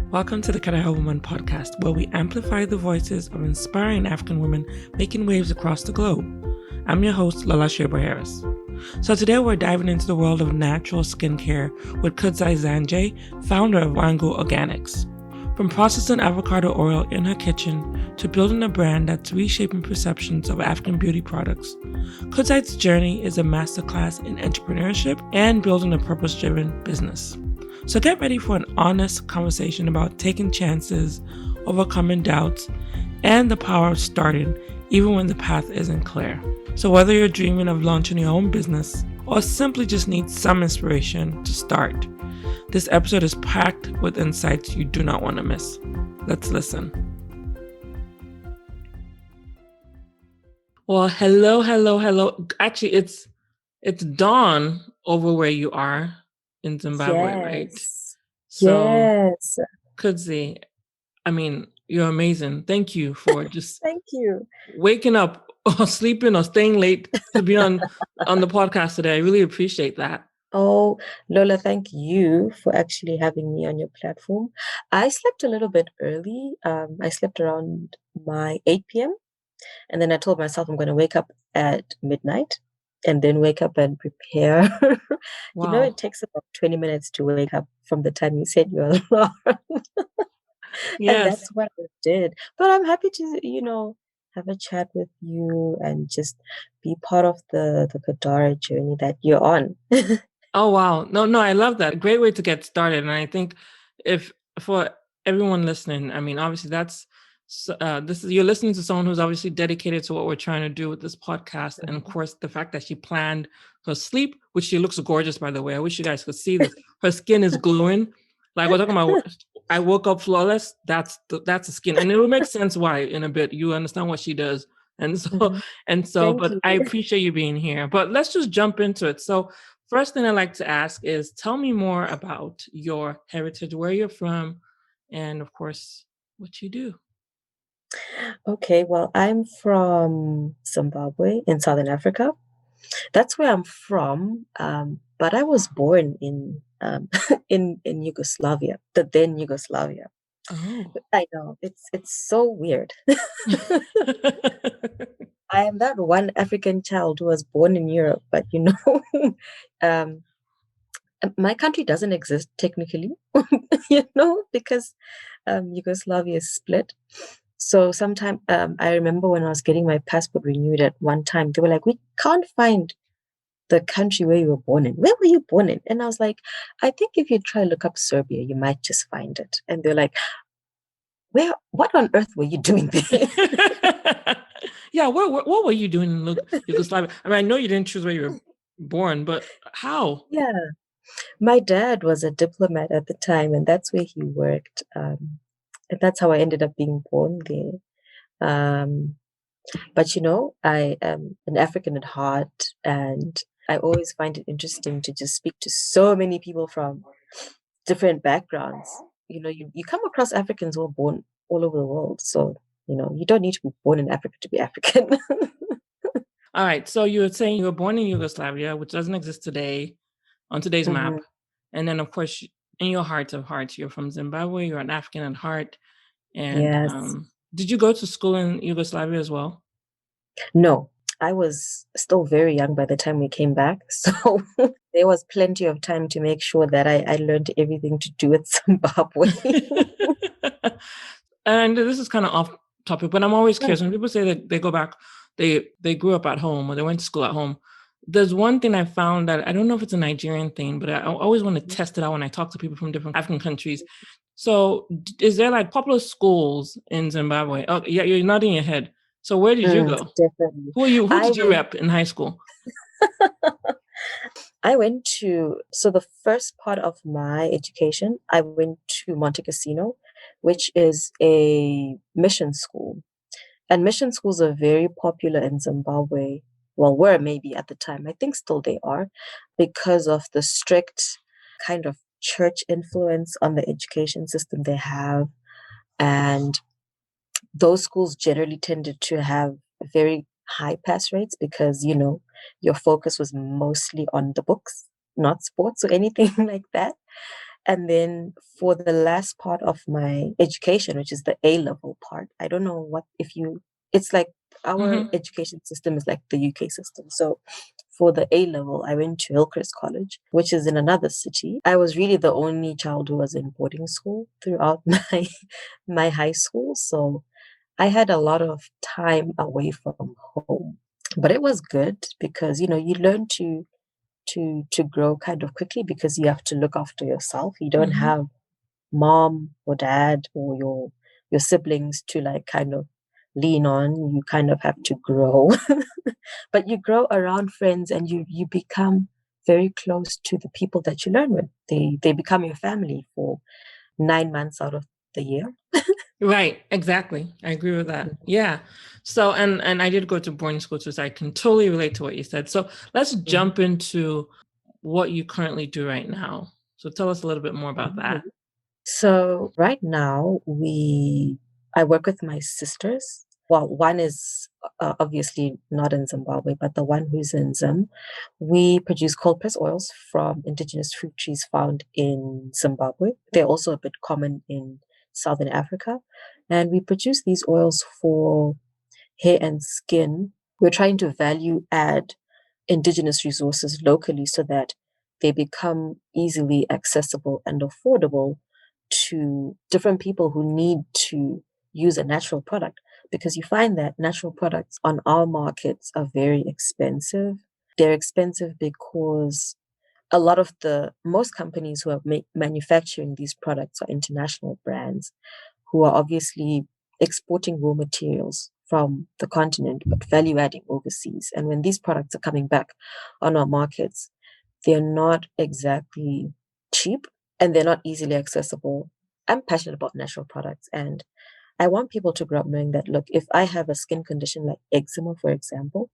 Welcome to the Can I Help Woman podcast, where we amplify the voices of inspiring African women making waves across the globe. I'm your host, Lala Sheba Harris. So today we're diving into the world of natural skincare with Kudzi Zhanje, founder of Wangu Organics. From processing avocado oil in her kitchen to building a brand that's reshaping perceptions of African beauty products, Kudzi's journey is a masterclass in entrepreneurship and building a purpose-driven business. So get ready for an honest conversation about taking chances, overcoming doubts, and the power of starting even when the path isn't clear. So whether you're dreaming of launching your own business or simply just need some inspiration to start, this episode is packed with insights you do not want to miss. Let's listen. Well, hello. Actually, it's dawn over where you are in Zimbabwe, right? So, Yes. Kudzi, I mean, you're amazing. Thank you for just Thank you. waking up or sleeping or staying late to be on the podcast today. I really appreciate that. Oh, Lola, thank you for actually having me on your platform. I slept a little bit early. I slept around my 8 p.m. And then I told myself I'm going to wake up at midnight and then wake up and prepare. Wow. It takes about 20 minutes to wake up from the time you set your alarm. And Yes. that's what I did. But I'm happy to, have a chat with you and just be part of the Kadara journey that you're on. Oh, wow. No, I love that. Great way to get started. And I think if for everyone listening, I mean, obviously you're listening to someone who's obviously dedicated to what we're trying to do with this podcast. And of course, the fact that she planned her sleep, which she looks gorgeous, by the way. I wish you guys could see this. Her skin is glowing. Like we're talking about, I woke up flawless. That's the skin. And it will make sense why in a bit. You understand what she does. And so, Thank but you. I appreciate you being here. But let's just jump into it. So first thing I like to ask is tell me more about your heritage, where you're from, and of course, what you do. Okay, well, I'm from Zimbabwe in Southern Africa. That's where I'm from. But I was born in in Yugoslavia, the then Yugoslavia. Oh. I know it's so weird. I am that one African child who was born in Europe, but um, my country doesn't exist technically, because Yugoslavia is split. So sometime I remember when I was getting my passport renewed at one time, they were like, "We can't find the country where you were born in. Where were you born in?" And I was like, "I think if you try to look up Serbia, you might just find it." And they're like, what on earth were you doing there? Yeah, what were you doing in Yugoslavia? I mean, I know you didn't choose where you were born, but how? Yeah. My dad was a diplomat at the time, and that's where he worked. And that's how I ended up being born there. But I am an African at heart, and I always find it interesting to just speak to so many people from different backgrounds. You come across Africans who are born all over the world. So, you don't need to be born in Africa to be African. All right. So you were saying you were born in Yugoslavia, which doesn't exist today on today's map. And then, of course, in your heart of hearts, you're from Zimbabwe, you're an African at heart. And Yes. Did you go to school in Yugoslavia as well? No, I was still very young by the time we came back. So there was plenty of time to make sure that I learned everything to do with Zimbabwe. And this is kind of off topic, but I'm always curious when people say that they go back, they grew up at home or they went to school at home. There's one thing I found that I don't know if it's a Nigerian thing, but I always want to test it out when I talk to people from different African countries. So is there like popular schools in Zimbabwe? Oh, yeah, you're nodding your head. So where did you go? Definitely. Who did you rep in high school? So the first part of my education, I went to Monte Cassino, which is a mission school. And mission schools are very popular in Zimbabwe. Well, were maybe at the time. I think still they are, because of the strict kind of church influence on the education system they have. And those schools generally tended to have very high pass rates because, your focus was mostly on the books, not sports or anything like that. And then for the last part of my education, which is the A level part, I don't know what if you, it's like our Mm-hmm. education system is like the UK system. So for the A level, I went to Hillcrest College, which is in another city. I was really the only child who was in boarding school throughout my high school. So I had a lot of time away from home. But it was good because, you know, you learn to grow kind of quickly because you have to look after yourself. You don't Mm-hmm. have mom or dad or your siblings to like kind of lean on. You kind of have to grow. But you grow around friends and you become very close to the people that you learn with. They become your family for 9 months out of the year. Right, exactly. I agree with that. Yeah. So and I did go to boarding school too, so I can totally relate to what you said. So let's Mhm. jump into what you currently do right now. So tell us a little bit more about Mhm. that. So right now I work with my sisters. Well, one is obviously not in Zimbabwe, but the one who's in Zim, we produce cold press oils from indigenous fruit trees found in Zimbabwe. They're also a bit common in Southern Africa, and we produce these oils for hair and skin. We're trying to value add indigenous resources locally so that they become easily accessible and affordable to different people who need to use a natural product, because you find that natural products on our markets are very expensive. They're expensive because a lot of the most companies who are manufacturing these products are international brands who are obviously exporting raw materials from the continent but value adding overseas. And when these products are coming back on our markets, they're not exactly cheap and they're not easily accessible. I'm passionate about natural products, and I want people to grow up knowing that, look, if I have a skin condition like eczema, for example,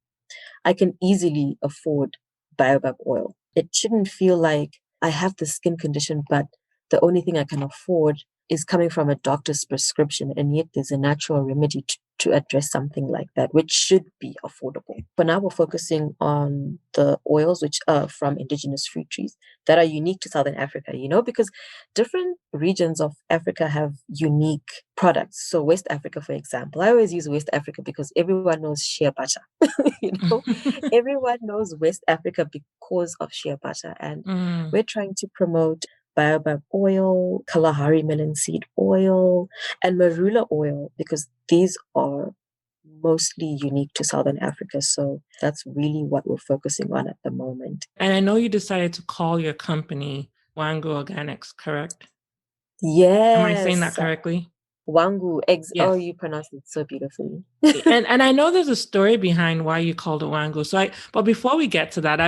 I can easily afford Baobab oil. It shouldn't feel like I have the skin condition, but the only thing I can afford is coming from a doctor's prescription, and yet there's a natural remedy to address something like that, which should be affordable. For now, we're focusing on the oils which are from indigenous fruit trees that are unique to Southern Africa, you know, because different regions of Africa have unique products. So West Africa, for example, I always use West Africa because everyone knows shea butter. You know, everyone knows West Africa because of shea butter, and Mm. we're trying to promote Baobab oil, Kalahari melon seed oil, and marula oil because these are mostly unique to Southern Africa. So that's really what we're focusing on at the moment. And I know you decided to call your company Wangu Organics, correct? Am I saying that Yes, correctly? Wangu eggs. Oh, Yes. you pronounce it so beautifully. And I know there's a story behind why you called it Wangu. But before we get to that,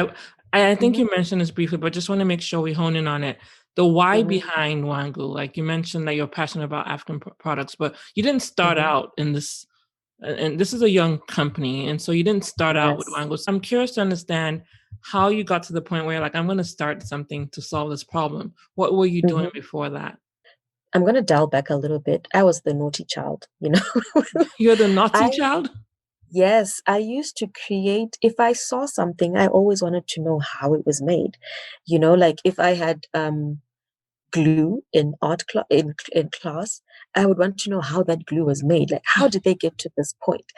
I think Mhm, you mentioned this briefly, but just want to make sure we hone in on it. The why mhm, behind Wangu, like you mentioned that you're passionate about African products, but you didn't start mhm. out in this, and this is a young company, and so you didn't start out with Yes. Wangu. So I'm curious to understand how you got to the point where you're like, I'm going to start something to solve this problem. What were you doing Mhm. before that? I'm going to dial back a little bit. I was the naughty child, you know. You're the naughty I child? Yes, I used to create. If I saw something, I always wanted to know how it was made. You know, like if I had glue in in class, I would want to know how that glue was made. Like, how did they get to this point?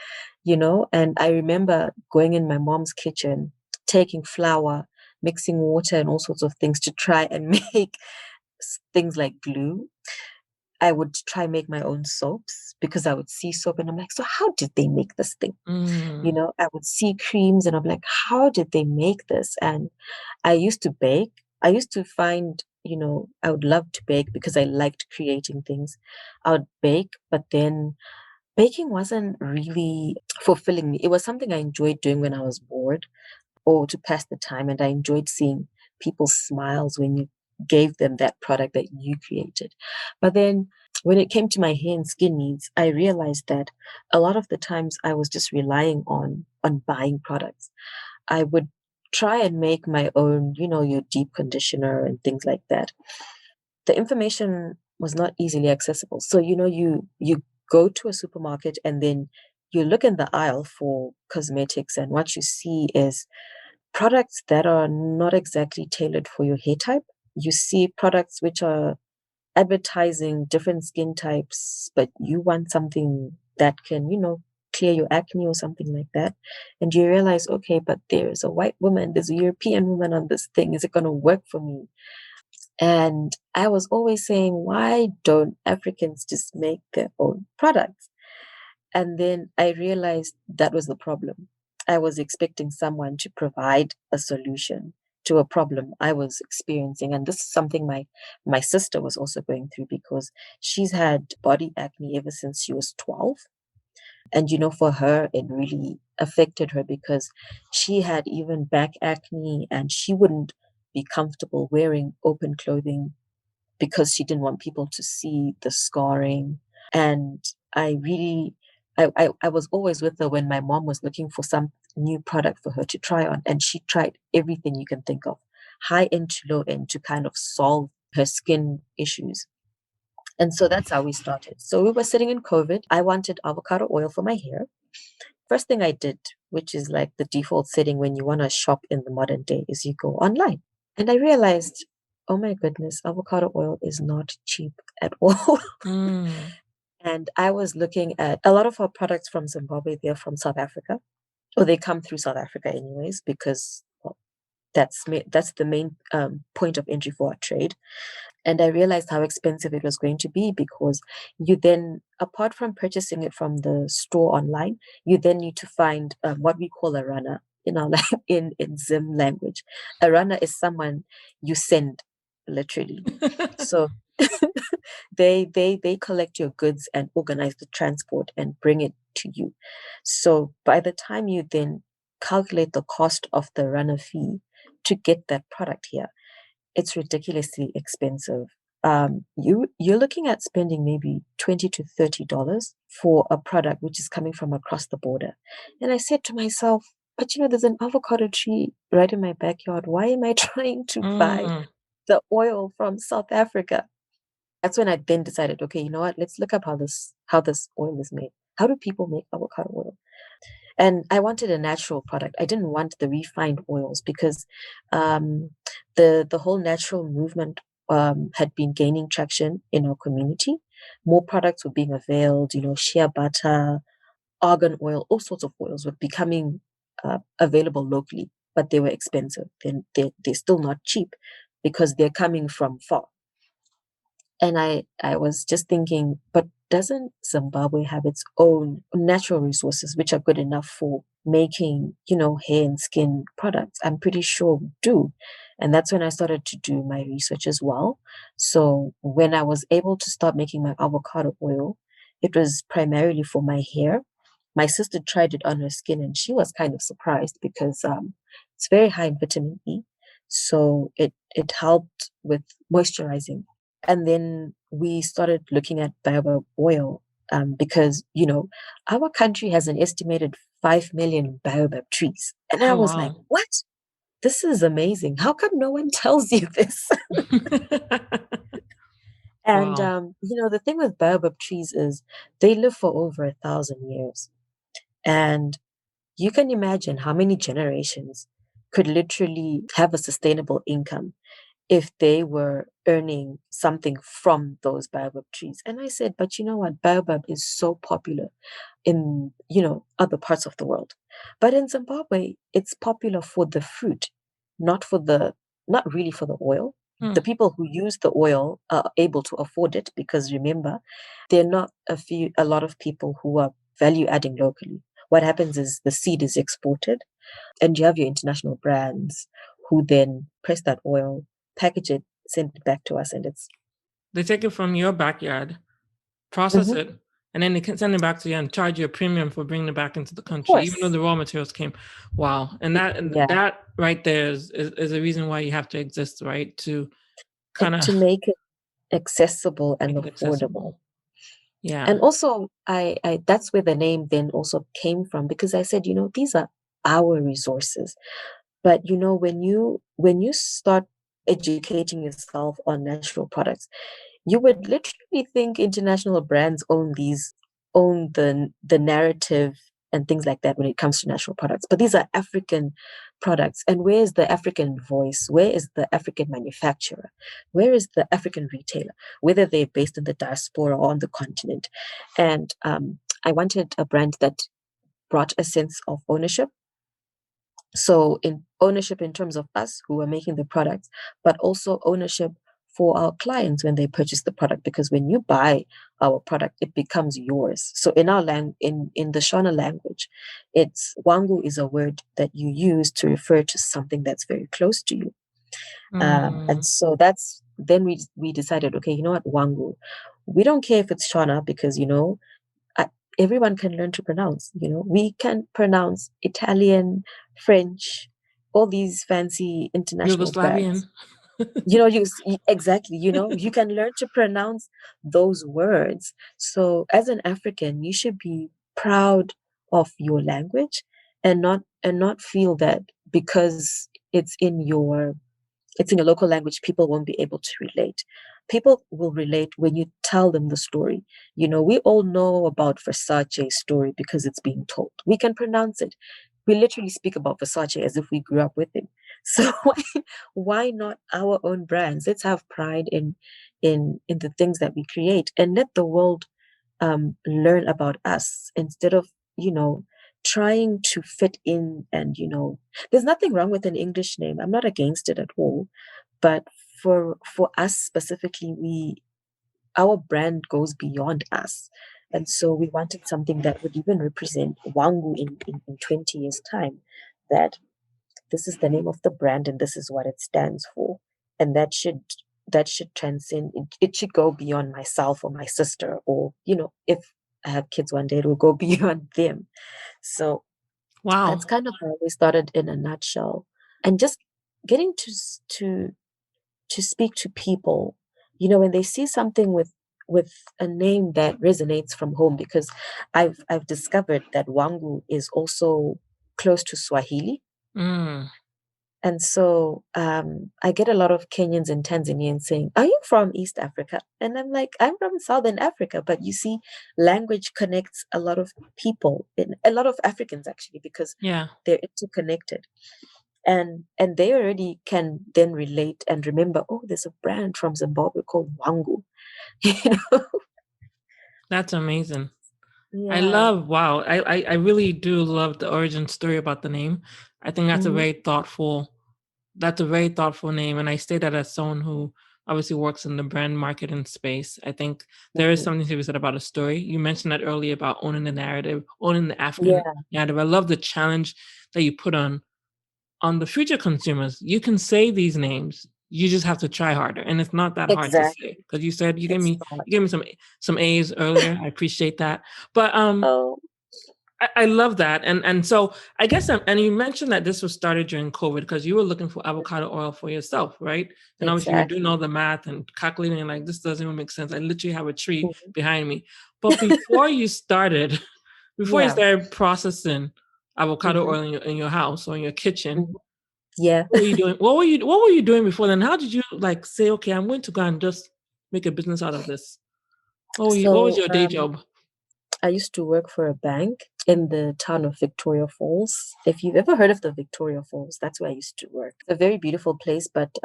You know, and I remember going in my mom's kitchen, taking flour, mixing water, and all sorts of things to try and make things like glue. I would try make my own soaps because I would see soap and I'm like, so how did they make this thing? You Mm. know, I would see creams and I'm like, how did they make this? And I used to bake. I used to find, you know, I would love to bake because I liked creating things. I would bake, but then baking wasn't really fulfilling me. It was something I enjoyed doing when I was bored or to pass the time. And I enjoyed seeing people's smiles when you gave them that product that you created. But then when it came to my hair and skin needs, I realized that a lot of the times I was just relying on buying products. I would try and make my own, you know, your deep conditioner and things like that. The information was not easily accessible. So, you know, you go to a supermarket and then you look in the aisle for cosmetics and what you see is products that are not exactly tailored for your hair type. you see products which are advertising different skin types, but you want something that can, clear your acne or something like that. And you realize, okay, but there's a white woman, there's a European woman on this thing. Is it going to work for me? And I was always saying, why don't Africans just make their own products? And then I realized that was the problem. I was expecting someone to provide a solution to a problem I was experiencing. And this is something my sister was also going through, because she's had body acne ever since she was 12. And, for her, it really affected her because she had even back acne, and she wouldn't be comfortable wearing open clothing because she didn't want people to see the scarring. And I was always with her when my mom was looking for some new product for her to try on. And she tried everything you can think of, high end to low end, to kind of solve her skin issues. And so that's how we started. So we were sitting in COVID. I wanted avocado oil for my hair. First thing I did, which is like the default setting when you want to shop in the modern day, is you go online. And I realized, oh my goodness, avocado oil is not cheap at all. And I was looking at a lot of our products from Zimbabwe. They're from South Africa, or they come through South Africa anyways, because that's the main point of entry for our trade. And I realized how expensive it was going to be, because you then, apart from purchasing it from the store online, you then need to find what we call a runner in Zim language. A runner is someone you send, literally. So they collect your goods and organize the transport and bring it to you. So by the time you then calculate the cost of the runner fee to get that product here, it's ridiculously expensive. You're looking at spending maybe $20 to $30 for a product which is coming from across the border. And I said to myself, but there's an avocado tree right in my backyard. Why am I trying to buy the oil from South Africa? That's when I then decided, okay, you know what? Let's look up how this oil is made. How do people make avocado oil? And I wanted a natural product. I didn't want the refined oils, because the whole natural movement had been gaining traction in our community. More products were being availed, shea butter, argan oil, all sorts of oils were becoming available locally, but they were expensive. They're still not cheap because they're coming from far. And I was just thinking, but doesn't Zimbabwe have its own natural resources which are good enough for making, hair and skin products? I'm pretty sure we do. And that's when I started to do my research as well. So when I was able to start making my avocado oil, it was primarily for my hair. My sister tried it on her skin, and she was kind of surprised because it's very high in vitamin E. So it helped with moisturizing. And then we started looking at Baobab oil because, our country has an estimated 5 million Baobab trees. And I was like, what? This is amazing. How come no one tells you this? And, the thing with Baobab trees is they live for over 1,000 years. And you can imagine how many generations could literally have a sustainable income if they were earning something from those baobab trees. And I said, but you know what? Baobab is so popular in, other parts of the world. But in Zimbabwe, it's popular for the fruit, not really for the oil. The people who use the oil are able to afford it because, remember, there are not a lot of people who are value adding locally. What happens is the seed is exported, and you have your international brands who then press that oil, package it, send it back to us, and they take it from your backyard, process it, and then they can send it back to you and charge you a premium for bringing it back into the country, even though the raw materials came. Wow. And that right there is a reason why you have to exist, right? To make it accessible and affordable. Yeah. And also I that's where the name then also came from, because I said, these are our resources. But when you start educating yourself on natural products, you would literally think international brands own the narrative and things like that when it comes to natural products. But these are African products. And where is the African voice? Where is the African manufacturer? Where is the African retailer, whether they're based in the diaspora or on the continent? And I wanted a brand that brought a sense of ownership. So in ownership in terms of us who are making the products, but also ownership for our clients when they purchase the product, because when you buy our product, it becomes yours. So in our in the Shona language, it's Wangu is a word that you use to refer to something that's very close to you. And so that's then we decided, okay, you know what, Wangu, we don't care if it's Shona, because everyone can learn to pronounce. We can pronounce Italian, French, all these fancy international Yugoslavian. brands. Exactly, you can learn to pronounce those words. So as an African, you should be proud of your language and not feel that because it's in your local language, people won't be able to relate. People will relate when you tell them the story. We all know about Versace's story because it's being told. We can pronounce it. We literally speak about Versace as if we grew up with him. So why not our own brands? Let's have pride in the things that we create, and let the world learn about us instead of trying to fit in. And there's nothing wrong with an English name. I'm not against it at all, but for us specifically, our brand goes beyond us. And so we wanted something that would even represent Wangu in 20 years time, that this is the name of the brand and this is what it stands for. And that should transcend. It should go beyond myself or my sister, or if I have kids one day, it will go beyond them. So Wow. that's kind of how we started in a nutshell. And just getting to speak to people, when they see something with a name that resonates from home, because I've discovered that Wangu is also close to Swahili. And so I get a lot of Kenyans and Tanzanians saying, "Are you from East Africa?" And I'm like, "I'm from Southern Africa." But you see, language connects a lot of people, a lot of Africans actually, because they're interconnected. And they already can then relate and remember, oh, there's a brand from Zimbabwe called Wangu. That's amazing. Yeah. I really do love the origin story about the name. I think that's a very thoughtful name. And I say that as someone who obviously works in the brand marketing space. I think there is something to be said about a story. You mentioned that earlier about owning the narrative, owning the African narrative. I love the challenge that you put on the future consumers. You can say these names. You just have to try harder, and it's not that hard to say. Because you said you gave me some A's earlier. I appreciate that. But I love that, and so I guess and you mentioned that this was started during COVID because you were looking for avocado oil for yourself, right? And obviously you're doing all the math and calculating, and like, this doesn't even make sense. I literally have a tree behind me. But before you started processing avocado oil in your house or in your kitchen, what were you doing? What were you doing before then? How did you say, okay, I'm going to go and just make a business out of this? What was your day job? I used to work for a bank in the town of Victoria Falls. If you've ever heard of the Victoria Falls, that's where I used to work. It's a very beautiful place, but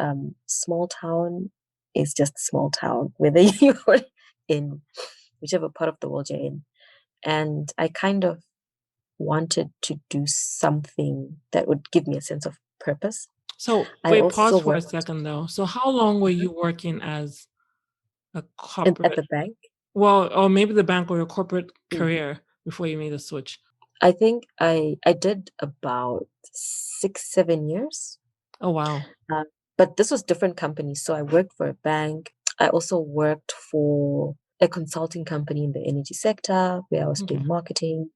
small town is just small town, whether you're in whichever part of the world you're in. And I kind of wanted to do something that would give me a sense of purpose. So wait, pause for a second though. So how long were you working as a corporate at the bank? Well, or maybe the bank or your corporate career before you made the switch? I think I did about 6-7 years. Oh wow! But this was different companies. So I worked for a bank. I also worked for a consulting company in the energy sector where I was doing marketing.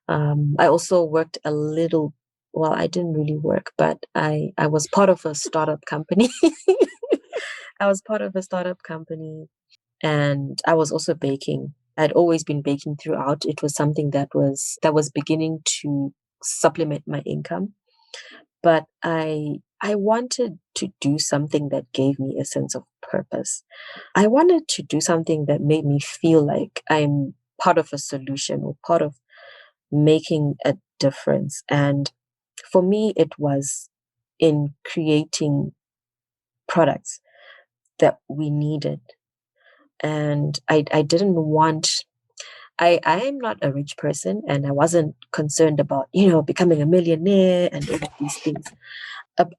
I also worked a little. Well, I didn't really work, but I was part of a startup company. And I was also baking. I'd always been baking throughout. It was something that was beginning to supplement my income. But I wanted to do something that gave me a sense of purpose. I wanted to do something that made me feel like I'm part of a solution or part of making a difference. And For me, it was in creating products that we needed. And I didn't want, I am not a rich person, and I wasn't concerned about, becoming a millionaire and all of these things.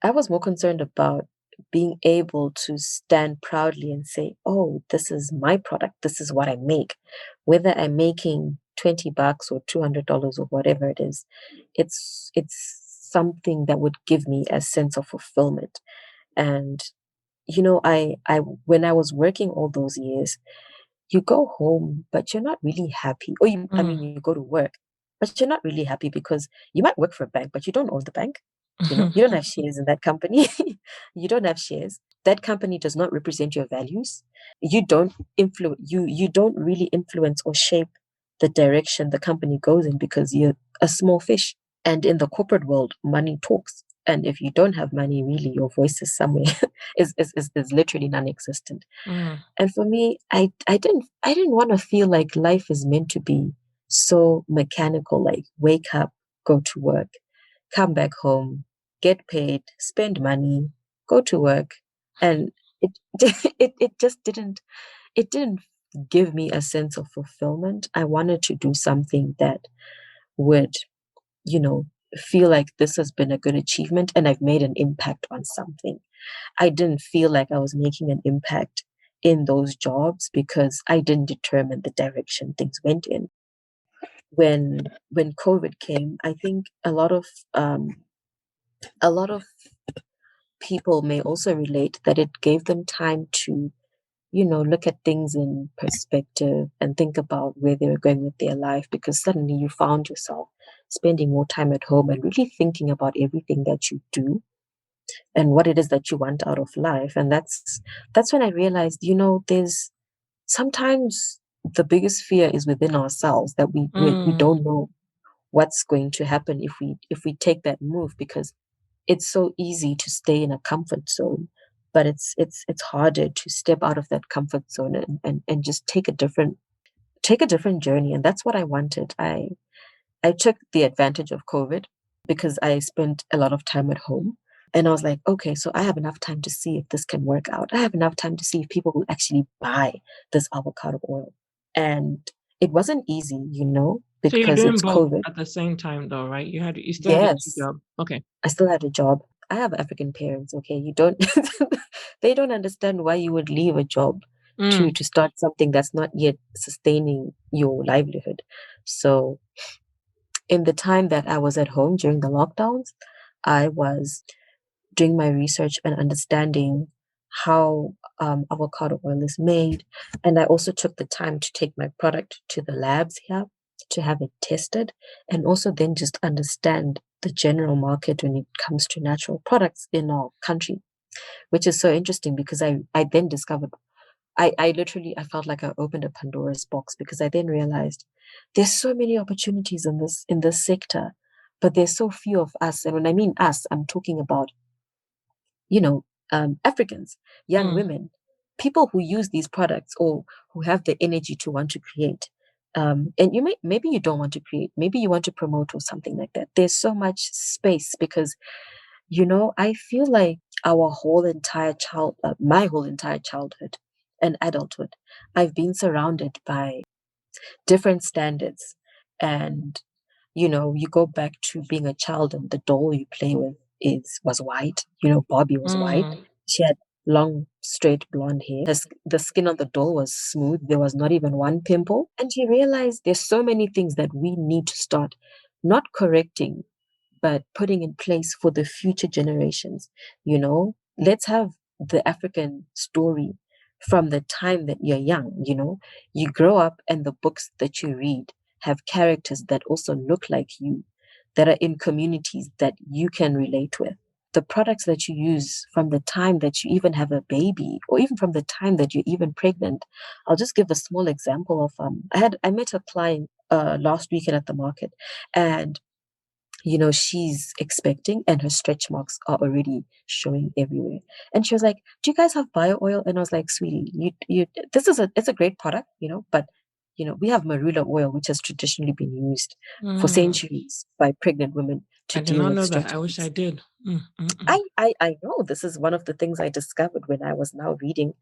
I was more concerned about being able to stand proudly and say, oh, this is my product. This is what I make. Whether I'm making $20 or $200 or whatever it is, it's something that would give me a sense of fulfillment. And, I when I was working all those years, you go home, but you're not really happy. Or you go to work, but you're not really happy because you might work for a bank, but you don't own the bank. You don't have shares in that company. You don't have shares. That company does not represent your values. You don't you don't really influence or shape the direction the company goes in because you're a small fish. And in the corporate world, money talks. And if you don't have money, really, your voice is somewhere is literally non-existent. Mm. And for me, I didn't want to feel like life is meant to be so mechanical, like wake up, go to work, come back home, get paid, spend money, go to work. And it it just didn't give me a sense of fulfillment. I wanted to do something that would, you know, feel like this has been a good achievement and I've made an impact on something. I didn't feel like I was making an impact in those jobs because I didn't determine the direction things went in. When COVID came, I think a lot of people may also relate that it gave them time to, look at things in perspective and think about where they were going with their life, because suddenly you found yourself spending more time at home and really thinking about everything that you do and what it is that you want out of life. And that's when I realized, there's sometimes the biggest fear is within ourselves, that we Mm. don't know what's going to happen if we take that move, because it's so easy to stay in a comfort zone, but it's harder to step out of that comfort zone and just take a different journey. And that's what I wanted. I took the advantage of COVID because I spent a lot of time at home. And I was like, okay, so I have enough time to see if this can work out. I have enough time to see if people will actually buy this avocado oil. And it wasn't easy, So you're because doing it's both COVID. at the same time though, right? You still had a two Yes, job. Okay. I still had a job. I have African parents, okay? You don't they don't understand why you would leave a job to Mm. to start something that's not yet sustaining your livelihood. So in the time that I was at home during the lockdowns, I was doing my research and understanding how avocado oil is made. And I also took the time to take my product to the labs here to have it tested, and also then just understand the general market when it comes to natural products in our country, which is so interesting because I then discovered I literally I felt like I opened a Pandora's box, because I then realized there's so many opportunities in this sector, but there's so few of us. And when I mean us, I'm talking about, you know, Africans, young Mm. women, people who use these products or who have the energy to want to create. And maybe you don't want to create, maybe you want to promote or something like that. There's so much space because, I feel like my whole entire childhood and adulthood, I've been surrounded by different standards. And you go back to being a child and the doll you play with was white. Barbie was white. Mm. She had long, straight blonde hair. The skin on the doll was smooth. There was not even one pimple. And she realized there's so many things that we need to start not correcting, but putting in place for the future generations. Let's have the African story from the time that you're young. You grow up and the books that you read have characters that also look like you, that are in communities that you can relate with. The products that you use from the time that you even have a baby, or even from the time that you're even pregnant. I'll just give a small example of I met a client last weekend at the market, and she's expecting and her stretch marks are already showing everywhere. And she was like, "Do you guys have bio oil?" And I was like, "Sweetie, it's a great product, but we have marula oil, which has traditionally been used for Mm. centuries by pregnant women. to I did deal not with know that. I wish I strategies. did. Mm. I know this is one of the things I discovered when I was now reading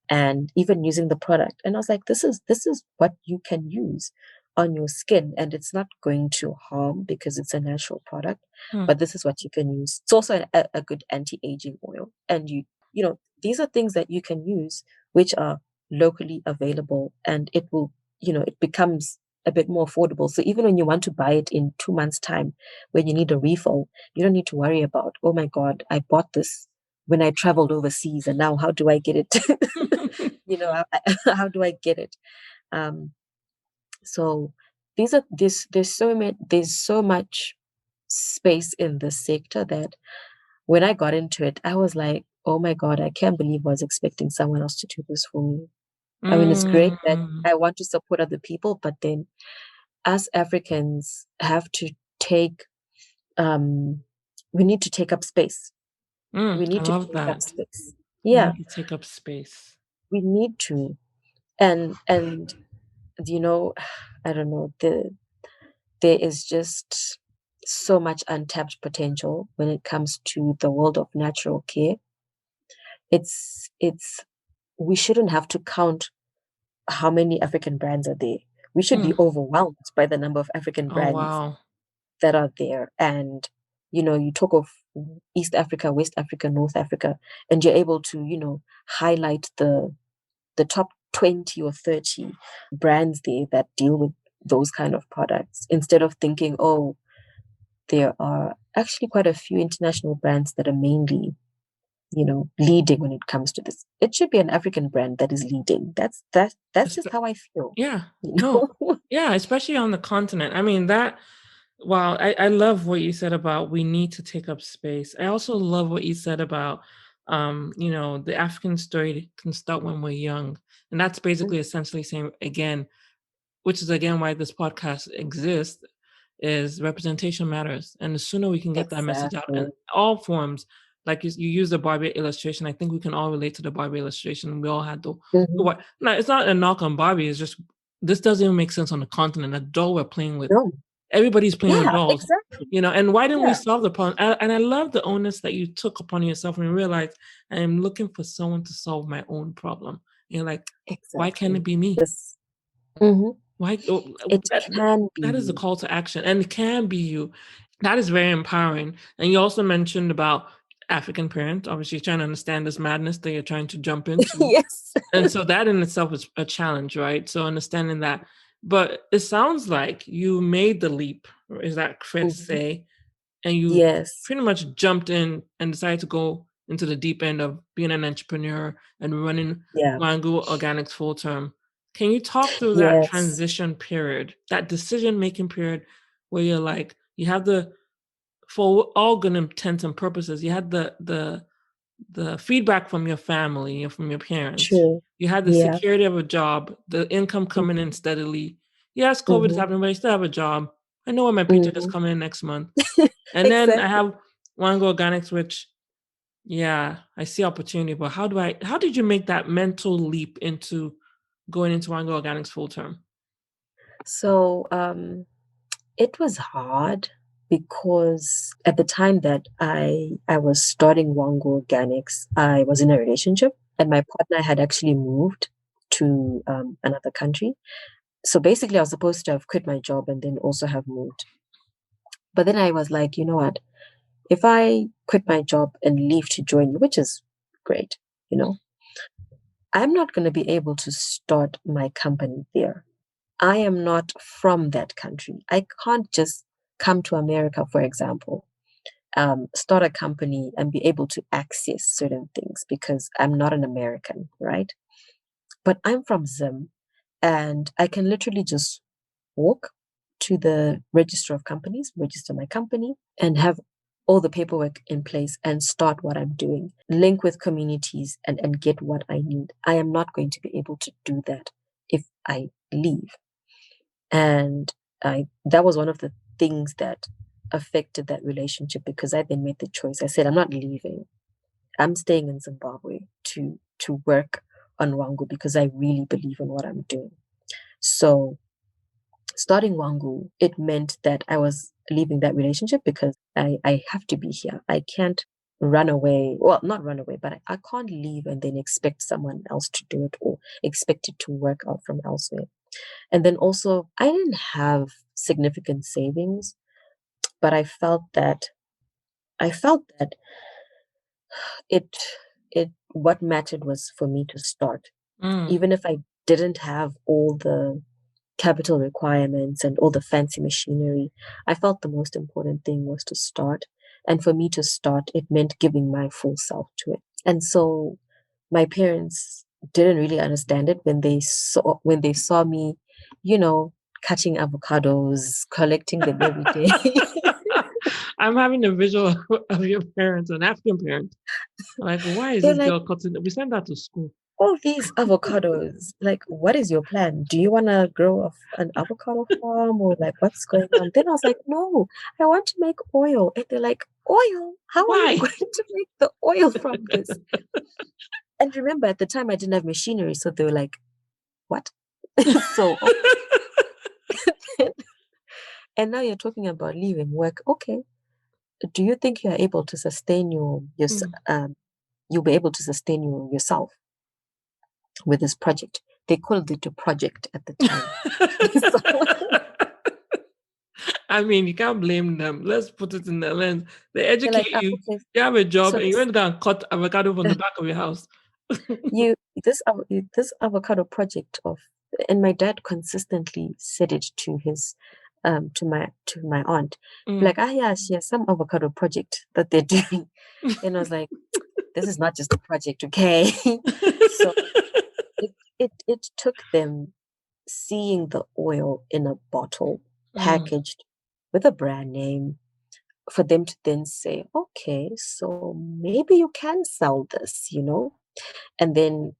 and even using the product. And I was like, this is what you can use on your skin, and it's not going to harm because it's a natural product, Hmm. but this is what you can use. It's also a good anti-aging oil. And these are things that you can use which are locally available, and it will, it becomes a bit more affordable. So even when you want to buy it in 2 months' time, when you need a refill, you don't need to worry about, oh my God, I bought this when I traveled overseas, and now how do I get it? How do I get it? Um, so there's so much space in this sector that when I got into it, I was like, oh my God, I can't believe I was expecting someone else to do this for me. I mean, it's great that Mm. I want to support other people, but then us Africans have to take, um, we need to take up space. We I need to love take up that. space. We Yeah, need to take up space. we need to. And you know, I don't know, there is just so much untapped potential when it comes to the world of natural care. It's we shouldn't have to count how many African brands are there. We should Mm. be overwhelmed by the number of African Oh, brands wow. that are there. And you talk of East Africa, West Africa, North Africa, and you're able to, highlight the top 20 or 30 brands there that deal with those kind of products, instead of thinking, oh, there are actually quite a few international brands that are mainly, leading when it comes to this. It should be an African brand that is leading. That's just how I feel. Yeah. You No. know? Yeah, especially on the continent. I mean, wow, I love what you said about we need to take up space. I also love what you said about, the African story can start when we're young. And that's basically essentially saying, again, which is again why this podcast exists, is representation matters. And the sooner we can get that message out in Exactly. all forms, like you use the Barbie illustration. I think we can all relate to the Barbie illustration. We all had Hmm. what? No, it's not a knock on Barbie. It's just this doesn't even make sense on the continent. A doll we're playing with. No. Everybody's playing with Yeah, dolls, exactly. and why didn't we Yeah, solve the problem? And I love the onus that you took upon yourself and realized I am looking for someone to solve my own problem. And you're like, why can't it exactly. be me? This. Hmm. Why? It can be That is the you. call to action, and it can be you. That is very empowering. And you also mentioned about African parents, obviously trying to understand this madness that you're trying to jump into. Yes. And so that in itself is a challenge, right? So understanding that. But it sounds like you made the leap, or is that fair to Hmm. say? And you Yes. pretty much jumped in and decided to go into the deep end of being an entrepreneur and running Yeah. Wangu Organics full term. Can you talk through that Yes. transition period, that decision making period where you're like, you have the, for all good intents and purposes, you had the feedback from your family and from your parents. True. You had the Yeah. security of a job, the income coming in steadily. Yes, COVID is Hmm. happening, but I still have a job. I know when my paycheck is Hmm. coming in next month. And then I Exactly. have Wango Organics, which, yeah, I see opportunity, but how did you make that mental leap into going into Wango Organics full term? So it was hard because at the time that I was starting Wangu Organics, I was in a relationship, and my partner had actually moved to another country. So basically, I was supposed to have quit my job and then also have moved. But then I was like, you know what? If I quit my job and leave to join you, which is great, you know, I'm not going to be able to start my company there. I am not from that country. I can't just come to America, for example, start a company and be able to access certain things because I'm not an American, right? But I'm from Zim, and I can literally just walk to the register of companies, register my company, and have all the paperwork in place and start what I'm doing, link with communities and get what I need. I am not going to be able to do that if I leave. And that was one of the things that affected that relationship, because I then made the choice. I said, I'm not leaving. I'm staying in Zimbabwe to work on Wangu because I really believe in what I'm doing. So starting Wangu, it meant that I was leaving that relationship because I have to be here. I can't run away. Well, not run away, but I can't leave and then expect someone else to do it or expect it to work out from elsewhere. And then also, I didn't have significant savings, but I felt that it what mattered was for me to start. Mm. Even if I didn't have all the capital requirements and all the fancy machinery, I felt the most important thing was to start. And for me to start, it meant giving my full self to it. And so my parents didn't really understand it when they saw me, you know, cutting avocados, collecting them every day. I'm having a visual of your parents, an African parent. Like, why is They're this like, girl cutting? We sent her to school. all these avocados, like, what is your plan? Do you want to grow an avocado farm or like what's going on? Then I was like, no, I want to make oil. And they're like, oil? How are you Why? going to make the oil from this? And remember, at the time, I didn't have machinery. So they were like, what? So, and now you're talking about leaving work. Okay. Do you think you are able to sustain you'll be able to sustain yourself with this project? They called it a project at the time. So I mean, you can't blame them. Let's put it in the lens. They they're like, educate you, okay, you have a job, so and you went to go and cut avocado from the back of your house. you this avocado project of, and my dad consistently said it to his to my aunt, Mm. like, yeah, she has some avocado project that they're doing. And I was like, this is not just a project, okay? So it took them seeing the oil in a bottle Mm. packaged with a brand name for them to then say, okay, so maybe you can sell this, And then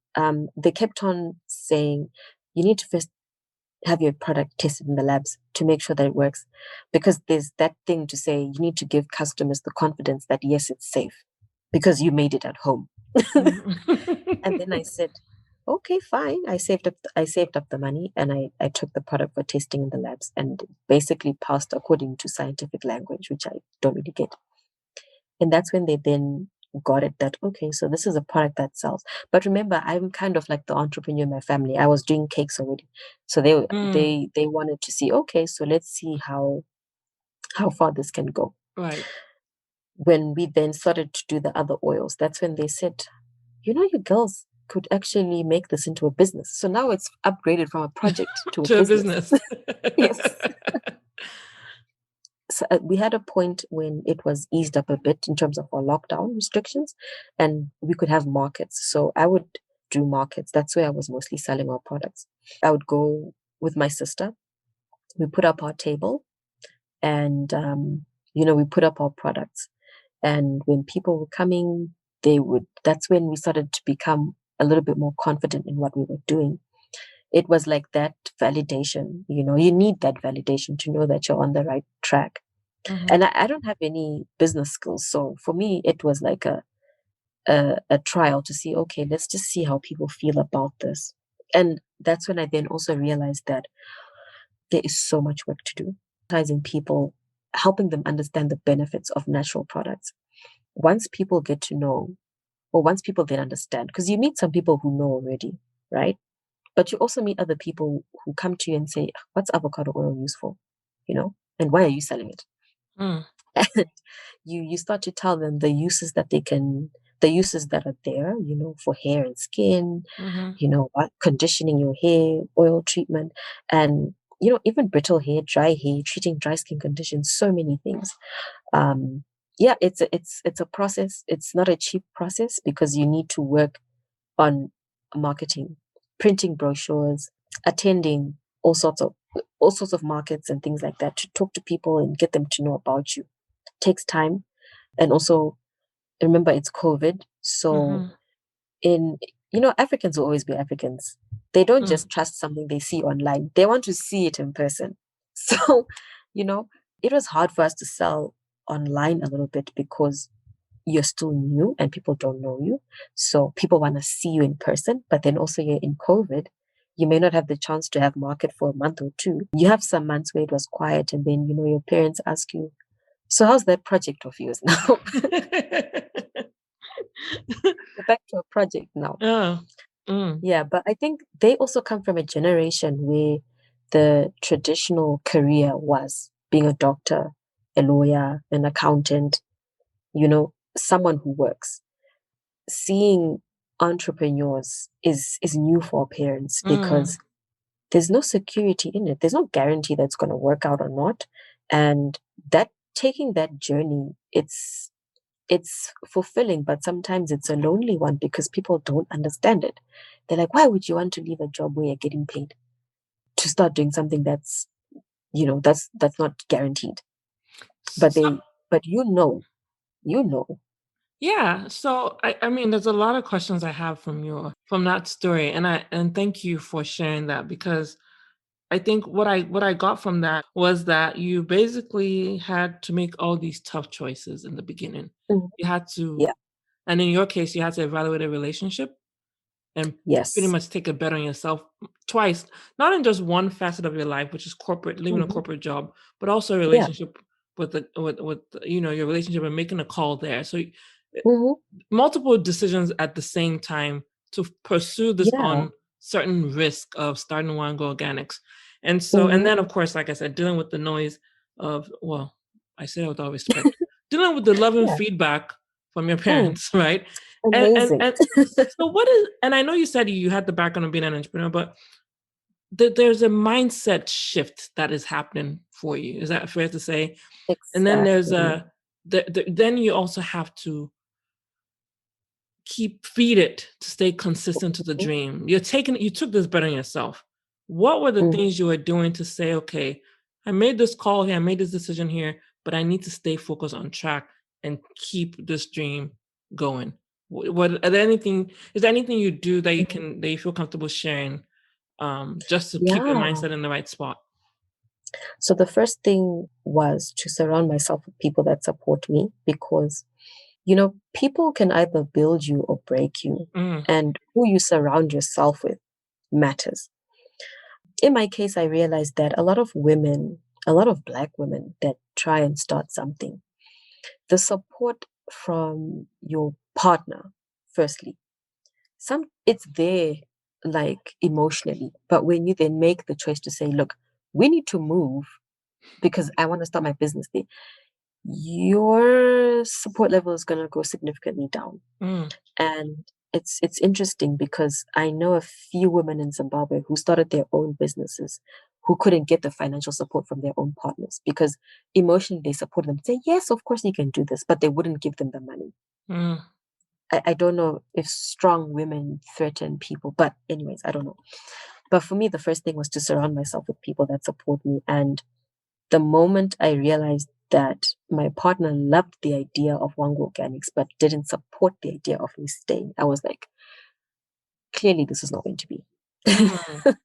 they kept on saying, you need to first have your product tested in the labs to make sure that it works. Because there's that thing to say, you need to give customers the confidence that, yes, it's safe because you made it at home. And then I said, okay, fine. I saved up the money and I took the product for testing in the labs and basically passed according to scientific language, which I don't really get. And that's when they then got it that, okay, so this is a product that sells. But remember, I'm kind of like the entrepreneur in my family. I was doing cakes already. So Mm. they wanted to see, okay, so let's see how far this can go. Right. When we then started to do the other oils, that's when they said, you girls could actually make this into a business. So now it's upgraded from a project to a To a business. business. Yes. So we had a point when it was eased up a bit in terms of our lockdown restrictions and we could have markets. So I would do markets. That's where I was mostly selling our products. I would go with my sister. We put up our table and, we put up our products. And when people were coming, that's when we started to become a little bit more confident in what we were doing. It was like that validation, you need that validation to know that you're on the right track. Mm-hmm. And I don't have any business skills. So for me, it was like a trial to see, okay, let's just see how people feel about this. And that's when I then also realized that there is so much work to do. Advertising people, helping them understand the benefits of natural products. Once people get to know, or once people then understand, because you meet some people who know already, right? But you also meet other people who come to you and say, what's avocado oil used for? And why are you selling it? Mm. And you start to tell them the uses that are there, for hair and skin, Mm-hmm. what conditioning your hair, oil treatment, and even brittle hair, dry hair, treating dry skin conditions, so many things. Yeah, it's a process. It's not a cheap process because you need to work on marketing, printing brochures, attending all sorts of markets and things like that to talk to people and get them to know about you. It takes time. And also remember it's COVID. So Mm-hmm. Africans will always be Africans. They don't Mm. just trust something they see online. They want to see it in person. So, it was hard for us to sell online a little bit because you're still new and people don't know you. So people want to see you in person, but then also you're in COVID. You may not have the chance to have market for a month or two. You have some months where it was quiet, and then, your parents ask you, so how's that project of yours now? We're back to a project now. Oh. Mm. Yeah, but I think they also come from a generation where the traditional career was being a doctor, a lawyer, an accountant, someone who works. Seeing entrepreneurs is new for our parents Mm. because there's no security in it. There's no guarantee that's going to work out or not. And that taking that journey, it's fulfilling, but sometimes it's a lonely one because people don't understand it. They're like, why would you want to leave a job where you're getting paid to start doing something that's not guaranteed? But So, you know. yeah. So I mean, there's a lot of questions I have from that story, and thank you for sharing that because I think what I got from that was that you basically had to make all these tough choices in the beginning. Mhm. You had to, Yeah. and in your case, you had to evaluate a relationship and pretty Yes. much take a bet on yourself twice, not in just one facet of your life, which is corporate, leaving a Hmm. corporate job, but also a Yeah. relationship with your relationship and making a call there. So Hmm. multiple decisions at the same time to pursue this Yeah. on certain risk of starting Wangu Organics. And Hmm. then of course, like I said, dealing with the noise of, well, I say that with all respect, dealing with the love and Yeah. feedback from your Mm. parents, right? Amazing. And so what is, and I know you said you had the background of being an entrepreneur, but there's a mindset shift that is happening for you. Is that fair to say? And then there's Exactly. then you also have to feed it to stay consistent to the Mhm. dream. You took this bet on yourself. What were the Mhm. things you were doing to say, okay, I made this call here, I made this decision here, but I need to stay focused on track and keep this dream going? What are there anything is there anything you do that Mhm. you feel comfortable sharing, just to keep your Yeah. mindset in the right spot? So the first thing was to surround myself with people that support me because, people can either build you or break you, Mm, and who you surround yourself with matters. In my case, I realized that a lot of Black women that try and start something, the support from your partner, firstly, it's there, like, emotionally, but when you then make the choice to say, look, we need to move because I want to start my business there, your support level is going to go significantly down. mm, And it's interesting because I know a few women in Zimbabwe who started their own businesses who couldn't get the financial support from their own partners because emotionally they support them, say, yes, of course you can do this, but they wouldn't give them the money. mm. I don't know if strong women threaten people, but anyways, I don't know. But for me, the first thing was to surround myself with people that support me. And the moment I realized that my partner loved the idea of Wangu Organics, but didn't support the idea of me staying, I was like, clearly this is not going to be. Mm.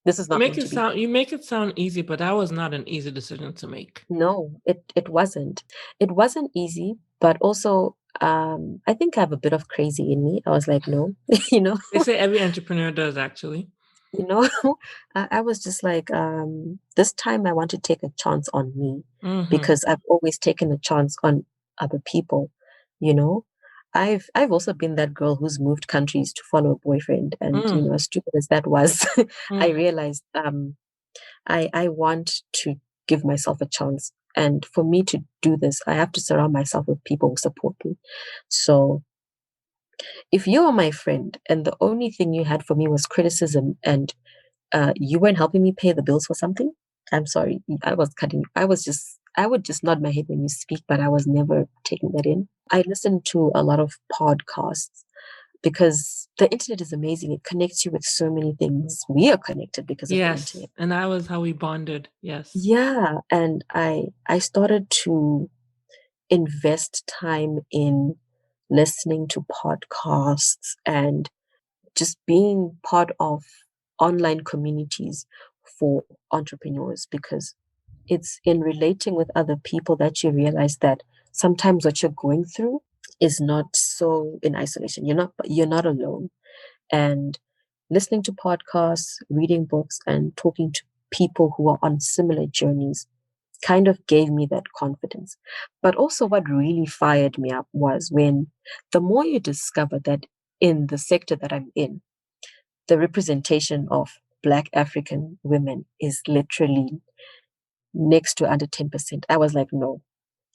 This is not going to be. You make it sound easy, but that was not an easy decision to make. No, it wasn't. It wasn't easy, but also I think I have a bit of crazy in me. I was like, no, you know, They say every entrepreneur does actually. you know, I was just like, this time I want to take a chance on me Mhm. because I've always taken a chance on other people, you know. I've also been that girl who's moved countries to follow a boyfriend, and Mm, as stupid as that was, I mm, realized I want to give myself a chance. And for me to do this, I have to surround myself with people who support me. So if you are my friend and the only thing you had for me was criticism and you weren't helping me pay the bills for something, I'm sorry. I would just nod my head when you speak, but I was never taking that in. I listened to a lot of podcasts because the internet is amazing. It connects you with so many things. We are connected because of the yes, internet. and that was how we bonded, yes. Yeah, and I started to invest time in listening to podcasts and just being part of online communities for entrepreneurs because it's in relating with other people that you realize that sometimes what you're going through is not so in isolation. You're not alone. And listening to podcasts, reading books, and talking to people who are on similar journeys kind of gave me that confidence. But also, what really fired me up was when the more you discover that in the sector that I'm in, the representation of Black African women is literally next to under 10%. I was like, no,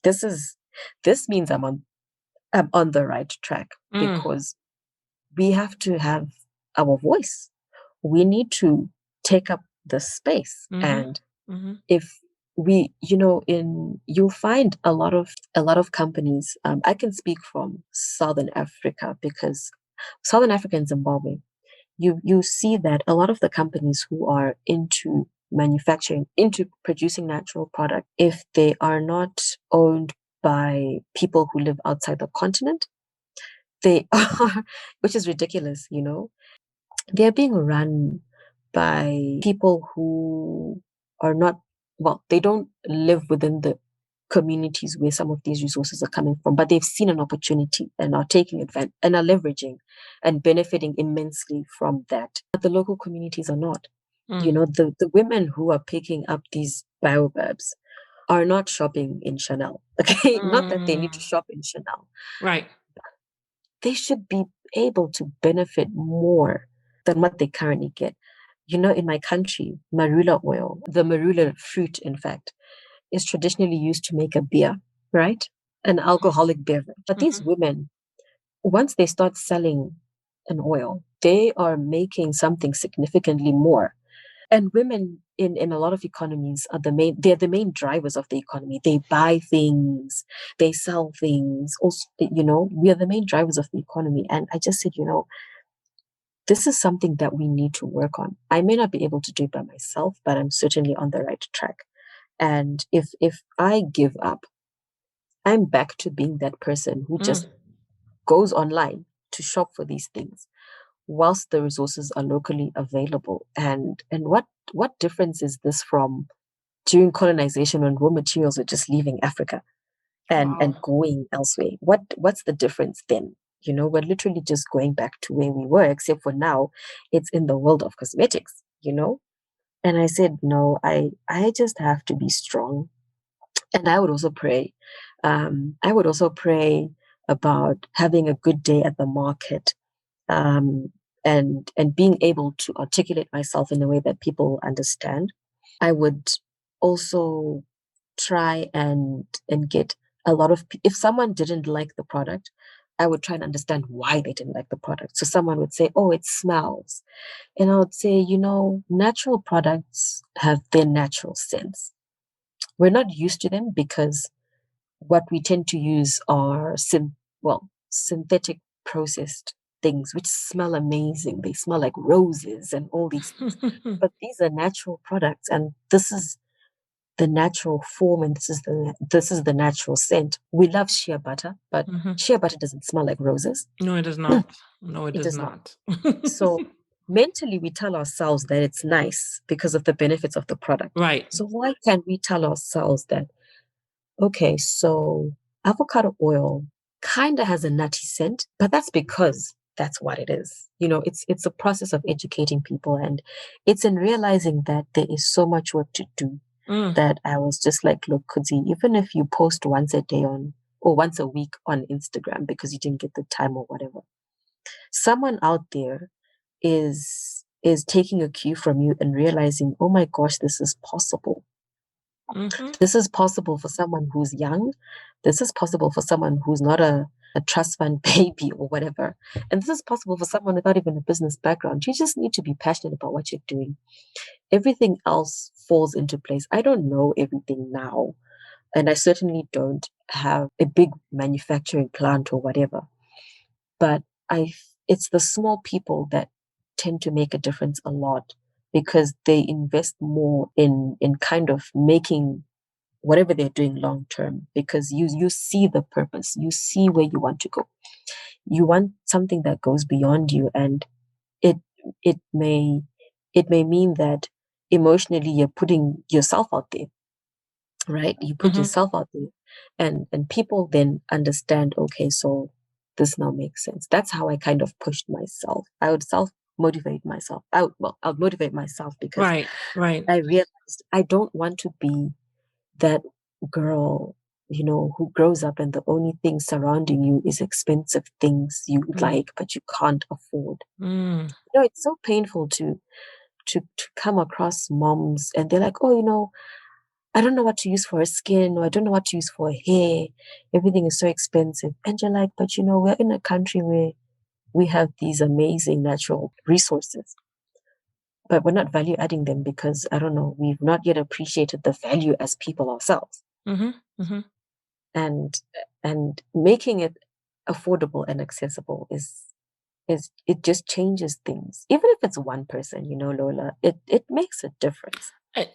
this is this means I'm on the right track, Mm. because we have to have our voice. We need to take up the space. And if we, you'll find a lot of companies. I can speak from Southern Africa, because Southern Africa and Zimbabwe, you see that a lot of the companies who are into manufacturing, into producing natural product, if they are not owned by people who live outside the continent, they are, which is ridiculous, they're being run by people who are not, well, they don't live within the communities where some of these resources are coming from, but they've seen an opportunity and are taking advantage and are leveraging and benefiting immensely from that. But the local communities are not. The women who are picking up these baobabs are not shopping in Chanel. Okay, not that they need to shop in Chanel. Right. They should be able to benefit more than what they currently get. In my country, marula oil, the marula fruit, in fact, is traditionally used to make a beer, right? An alcoholic beverage. But these women, once they start selling an oil, they are making something significantly more. And women in a lot of economies they're the main drivers of the economy. They buy things, they sell things. Also, we are the main drivers of the economy. And I just said, this is something that we need to work on. I may not be able to do it by myself, but I'm certainly on the right track. And if I give up, I'm back to being that person who just goes online to shop for these things, whilst the resources are locally available. And what difference is this from during colonization, when raw materials are just leaving Africa and going elsewhere? What's the difference then? We're literally just going back to where we were, except for now it's in the world of cosmetics. And I said, no, I just have to be strong. And I would also pray. I would also pray about having a good day at the market, and being able to articulate myself in a way that people understand. I would also try and get a lot of, if someone didn't like the product, I would try and understand why they didn't like the product. So someone would say, oh, it smells. And I would say, natural products have their natural scents. We're not used to them because what we tend to use are synthetic processed things, which smell amazing. They smell like roses and all these things. But these are natural products, and this is the natural form, and this is the natural scent. We love shea butter, but shea butter doesn't smell like roses. No, it does not. No, it does not. So mentally, we tell ourselves that it's nice because of the benefits of the product. Right. So why can't we tell ourselves that, okay, so avocado oil kind of has a nutty scent, but that's because that's what it is. It's a process of educating people, and it's in realizing that there is so much work to do, that I was just like, look, Kudzi, even if you post once a day or once a week on Instagram because you didn't get the time or whatever, someone out there is taking a cue from you and realizing, oh my gosh, this is possible. This is possible for someone who's young. This is possible for someone who's not a trust fund baby or whatever. And this is possible for someone without even a business background. You just need to be passionate about what you're doing. Everything else falls into place. I don't know everything now, and I certainly don't have a big manufacturing plant or whatever. But it's the small people that tend to make a difference a lot, because they invest more in kind of making whatever they're doing long term, because you see the purpose, you see where you want to go. You want something that goes beyond you, and it it may mean that emotionally you're putting yourself out there, right? You put yourself out there, and people then understand, okay, so this now makes sense. That's how I kind of pushed myself. I would motivate myself. I'll motivate myself because Right, right. I realized I don't want to be that girl, who grows up and the only thing surrounding you is expensive things you Mm, like, but you can't afford. mm, It's so painful to come across moms and they're like, oh, I don't know what to use for her skin, or I don't know what to use for her hair. Everything is so expensive. And you're like, but we're in a country where we have these amazing natural resources, but we're not value adding them because I don't know, we've not yet appreciated the value as people ourselves. mm-hmm, mm-hmm. And making it affordable and accessible is it just changes things. Even if it's one person, Lola, it makes a difference. I,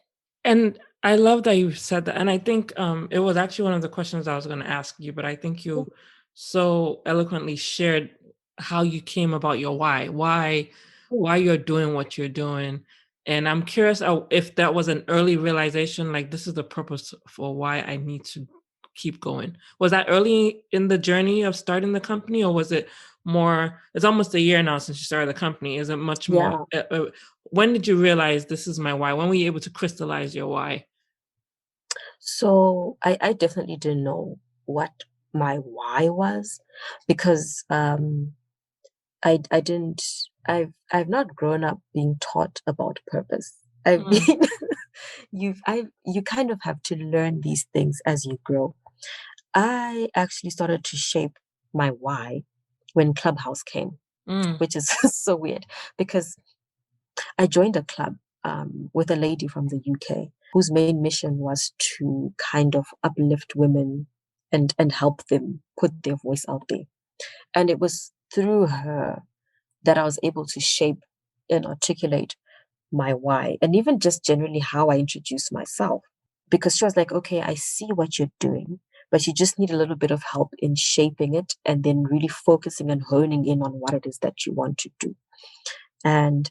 and I love that you said that. And I think it was actually one of the questions I was going to ask you, but I think you so eloquently shared how you came about your why you're doing what you're doing. And I'm curious if that was an early realization, like this is the purpose for why I need to keep going. Was that early in the journey of starting the company, or was it more? It's almost a year now since you started the company. Is it much more? Yeah. When did you realize this is my why? When were you able to crystallize your why? So I definitely didn't know what my why was because I didn't I've not grown up being taught about purpose. I've Mm, been you kind of have to learn these things as you grow. I actually started to shape my why when Clubhouse came, mm, which is so weird because I joined a club with a lady from the UK whose main mission was to kind of uplift women and help them put their voice out there. And it was through her that I was able to shape and articulate my why, and even just generally how I introduce myself. Because she was like, okay, I see what you're doing, but you just need a little bit of help in shaping it and then really focusing and honing in on what it is that you want to do. And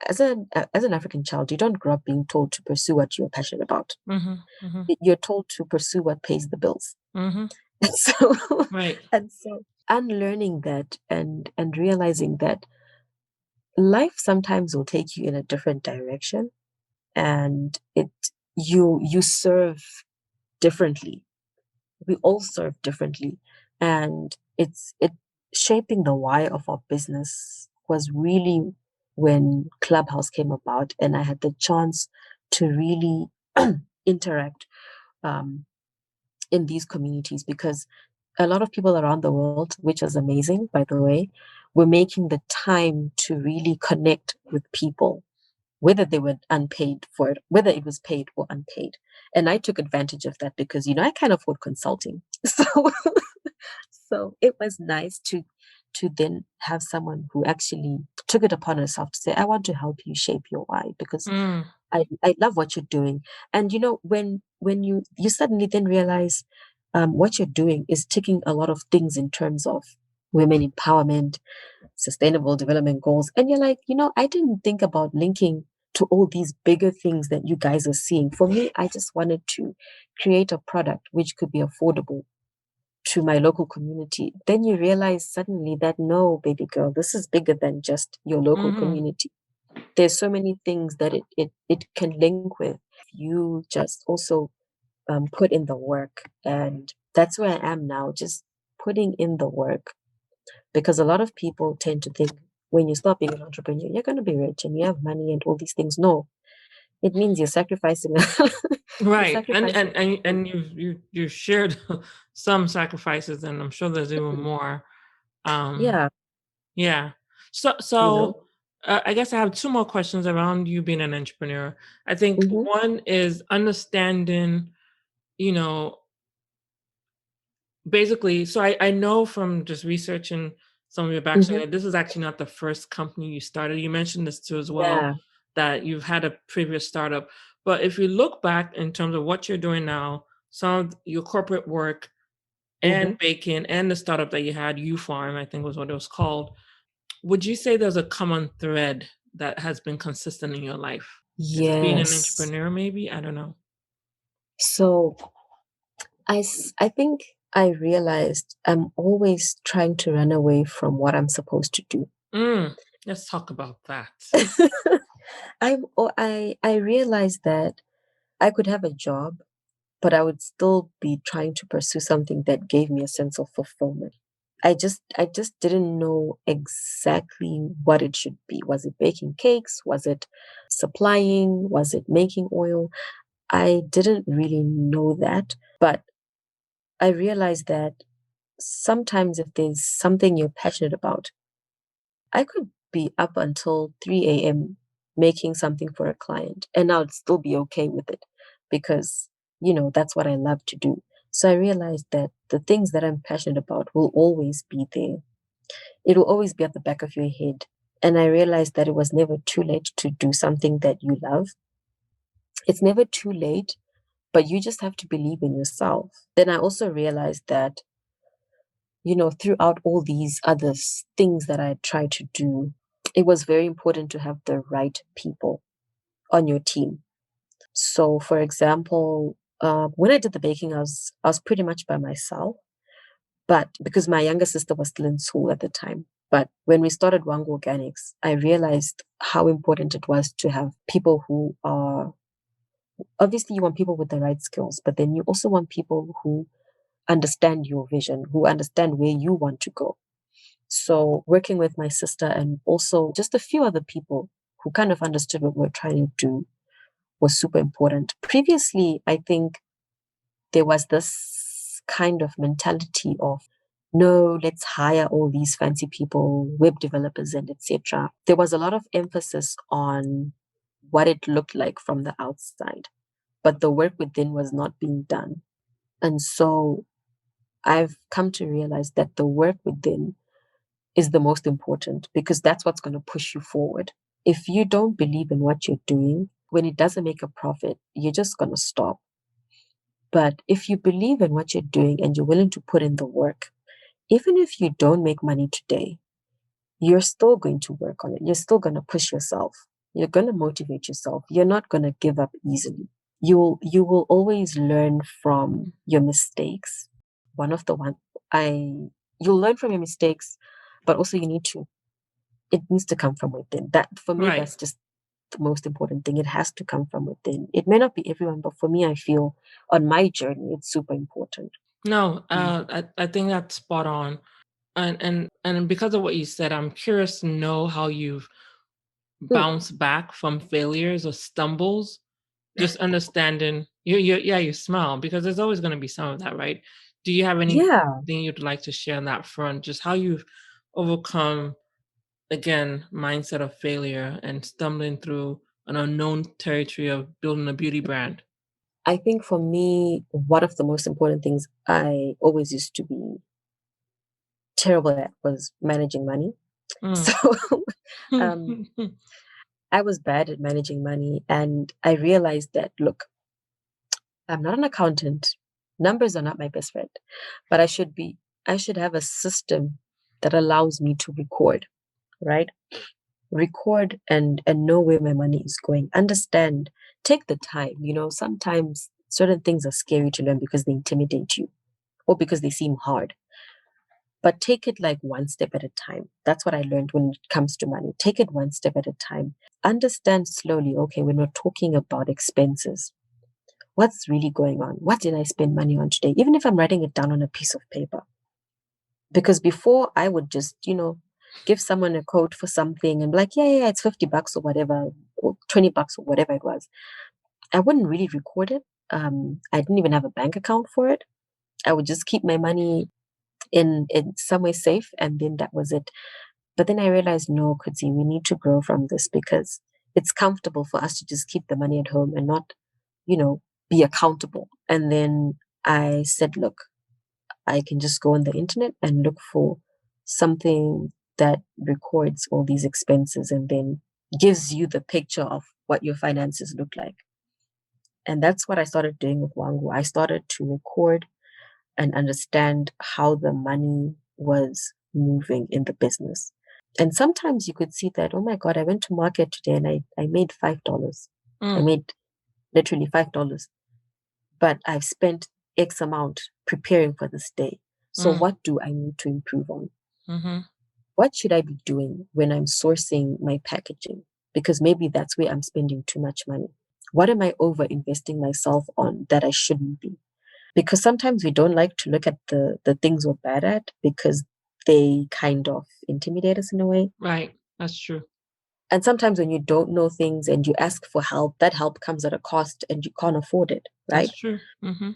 as an African child, you don't grow up being told to pursue what you're passionate about. mm-hmm, mm-hmm, You're told to pursue what pays the bills. mm-hmm. And so, Right. unlearning that and realizing that life sometimes will take you in a different direction, and you serve differently. We all serve differently, and it shaping the why of our business was really when Clubhouse came about, and I had the chance to really interact um, in these communities because a lot of people around the world, which is amazing, by the way, were making the time to really connect with people, whether they were unpaid for it, whether it was paid or unpaid. And I took advantage of that because, I can't afford consulting. So it was nice to then have someone who actually took it upon herself to say, I want to help you shape your why because Mm, I love what you're doing. And when you suddenly then realize what you're doing is ticking a lot of things in terms of women empowerment, sustainable development goals. And you're like, I didn't think about linking to all these bigger things that you guys are seeing. For me, I just wanted to create a product which could be affordable to my local community. Then you realize suddenly that no, baby girl, this is bigger than just your local mm-hmm. community. There's so many things that it can link with. You just also put in the work. And that's where I am now, just putting in the work. Because a lot of people tend to think when you start being an entrepreneur, you're going to be rich and you have money and all these things. No, it means you're sacrificing. You're Right. And sacrificing. and and and you shared some sacrifices, and I'm sure there's even more. Um, Yeah. yeah. So You know. so I guess I have two more questions around you being an entrepreneur. I think Mm-hmm, one is understanding, you know, basically, so I know from just researching some of your backstory mm-hmm. that this is actually not the first company you started. You mentioned this too as well, Yeah. that you've had a previous startup. But if you look back in terms of what you're doing now, some of your corporate work Mm-hmm. and baking and the startup that you had, U Farm, I think was what it was called, would you say there's a common thread that has been consistent in your life? Just being an Yes. entrepreneur, maybe? I don't know. So I think I realized I'm always trying to run away from what I'm supposed to do. Mm. Let's talk about that. I realized that I could have a job, but I would still be trying to pursue something that gave me a sense of fulfillment. I just didn't know exactly what it should be. Was it baking cakes? Was it supplying? Was it making oil? I didn't really know that, but I realized that sometimes if there's something you're passionate about, I could be up until 3 a.m. making something for a client and I'd still be okay with it because, that's what I love to do. So I realized that the things that I'm passionate about will always be there. It will always be at the back of your head. And I realized that it was never too late to do something that you love. It's never too late, but you just have to believe in yourself. Then I also realized that, throughout all these other things that I tried to do, it was very important to have the right people on your team. So, for example, when I did the baking, I was pretty much by myself, but because my younger sister was still in school at the time. But when we started Wangu Organics, I realized how important it was to have people who are obviously you want people with the right skills, but then you also want people who understand your vision, who understand where you want to go. So working with my sister and also just a few other people who kind of understood what we're trying to do was super important. Previously, I think there was this kind of mentality of no, let's hire all these fancy people, web developers and etc. There was a lot of emphasis on what it looked like from the outside, but the work within was not being done. And so I've come to realize that the work within is the most important because that's what's going to push you forward. If you don't believe in what you're doing, when it doesn't make a profit, you're just going to stop. But if you believe in what you're doing and you're willing to put in the work, even if you don't make money today, you're still going to work on it. You're still going to push yourself. You're going to motivate yourself. You're not going to give up easily. You will always learn from your mistakes. One of the one I You'll learn from your mistakes, but also it needs to come from within. That for me, Right. that's just the most important thing. It has to come from within. It may not be everyone, but for me, I feel on my journey, it's super important. No, Mm. I think that's spot on. And because of what you said, I'm curious to know how you've Mm. bounced back from failures or stumbles. Just understanding you smile because there's always going to be some of that, right? Do you have anything Yeah. you'd like to share on that front? Just how you've overcome again mindset of failure and stumbling through an unknown territory of building a beauty brand. I think for me, one of the most important things I always used to be terrible at was managing money. So Mm. um, I was bad at managing money. And I realized that, look, I'm not an accountant. Numbers are not my best friend, but I should have a system that allows me to record, right? Record and know where my money is going. Understand, take the time. Sometimes certain things are scary to learn because they intimidate you or because they seem hard. But take it like one step at a time. That's what I learned when it comes to money. Take it one step at a time. Understand slowly, okay, when we're talking about expenses, what's really going on? What did I spend money on today? Even if I'm writing it down on a piece of paper. Because before I would just, give someone a code for something and be like, yeah, it's $50 or whatever, or $20 or whatever it was. I wouldn't really record it. I didn't even have a bank account for it. I would just keep my money in somewhere safe and then that was it. But then I realized, no, Kudzi, we need to grow from this because it's comfortable for us to just keep the money at home and not, be accountable. And then I said, look, I can just go on the internet and look for something that records all these expenses and then gives you the picture of what your finances look like. And that's what I started doing with Wangu. I started to record and understand how the money was moving in the business. And sometimes you could see that, oh my God, I went to market today and I made $5. I Mm, made literally $5, but I've spent X amount preparing for this day. So mm, what do I need to improve on? mhm. What should I be doing when I'm sourcing my packaging? Because maybe that's where I'm spending too much money. What am I over investing myself on that I shouldn't be? Because sometimes we don't like to look at the things we're bad at because they kind of intimidate us in a way. Right. That's true. And sometimes when you don't know things and you ask for help, that help comes at a cost and you can't afford it, That's right? true. Mm-hmm.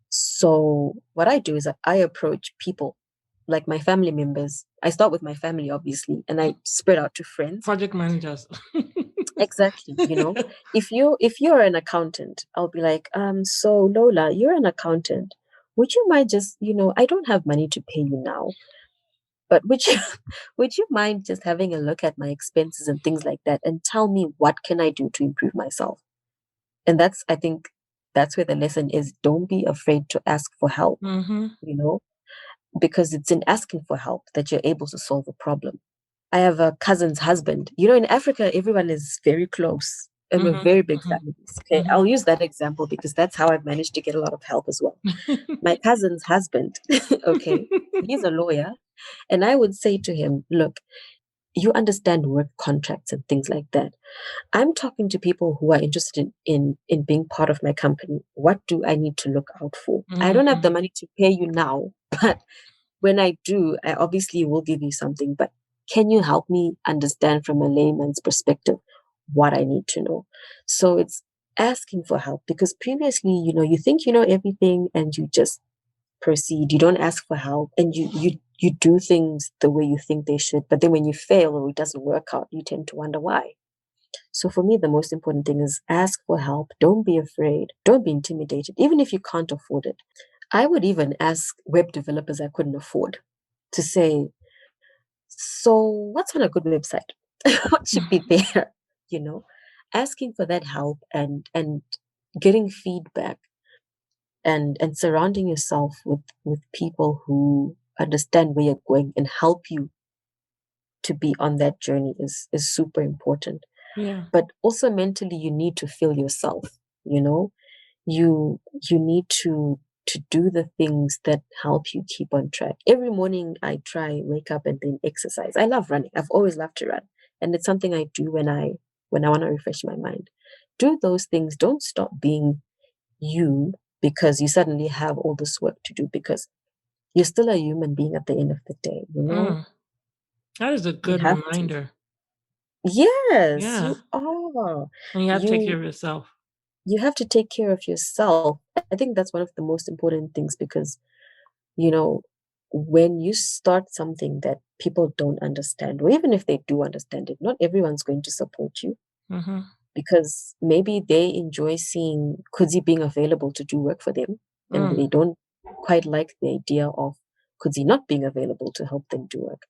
So what I do is that I approach people like my family members. I start with my family, obviously, and I spread out to friends. Project managers. Exactly. If you're an accountant, I'll be like, so Lola, you're an accountant. Would you mind just, I don't have money to pay you now, but would you would you mind just having a look at my expenses and things like that and tell me what can I do to improve myself? And I think that's where the lesson is. Don't be afraid to ask for help, Mm-hmm. you know, because it's in asking for help that you're able to solve a problem. I have a cousin's husband. In Africa, everyone is very close and we're Mm-hmm. very big Mm-hmm. families. Okay. I'll use that example because that's how I've managed to get a lot of help as well. My cousin's husband, okay, he's a lawyer. And I would say to him, look, you understand work contracts and things like that. I'm talking to people who are interested in being part of my company. What do I need to look out for? I don't have Mm-hmm. the money to pay you now, but when I do, I obviously will give you something. But can you help me understand from a layman's perspective what I need to know? So it's asking for help because previously, you think you know everything and you just proceed. You don't ask for help and you do things the way you think they should. But then when you fail or it doesn't work out, you tend to wonder why. So for me, the most important thing is ask for help. Don't be afraid. Don't be intimidated, even if you can't afford it. I would even ask web developers I couldn't afford to say, so what's on a good website? What should be there? You know, Asking for that help and getting feedback and surrounding yourself with people who understand where you're going and help you to be on that journey is super important. Yeah. But also mentally you need to feel yourself, you know you need to do the things that help you keep on track. Every morning I try wake up and then exercise. I love running. I've always loved to run, and it's something I do when I want to refresh my mind. Do those things. Don't stop being you because you suddenly have all this work to do, because you're still a human being at the end of the day. Mm. That is a You good have to. reminder. Yes, Yeah. you are. And you have to take care You of yourself. you have to take care of yourself. I think that's one of the most important things because, you know, when you start something that people don't understand, or even if they do understand it, not everyone's going to support you Mm-hmm. because maybe they enjoy seeing Kudzi being available to do work for them and Mm. they don't quite like the idea of Kudzi not being available to help them do work.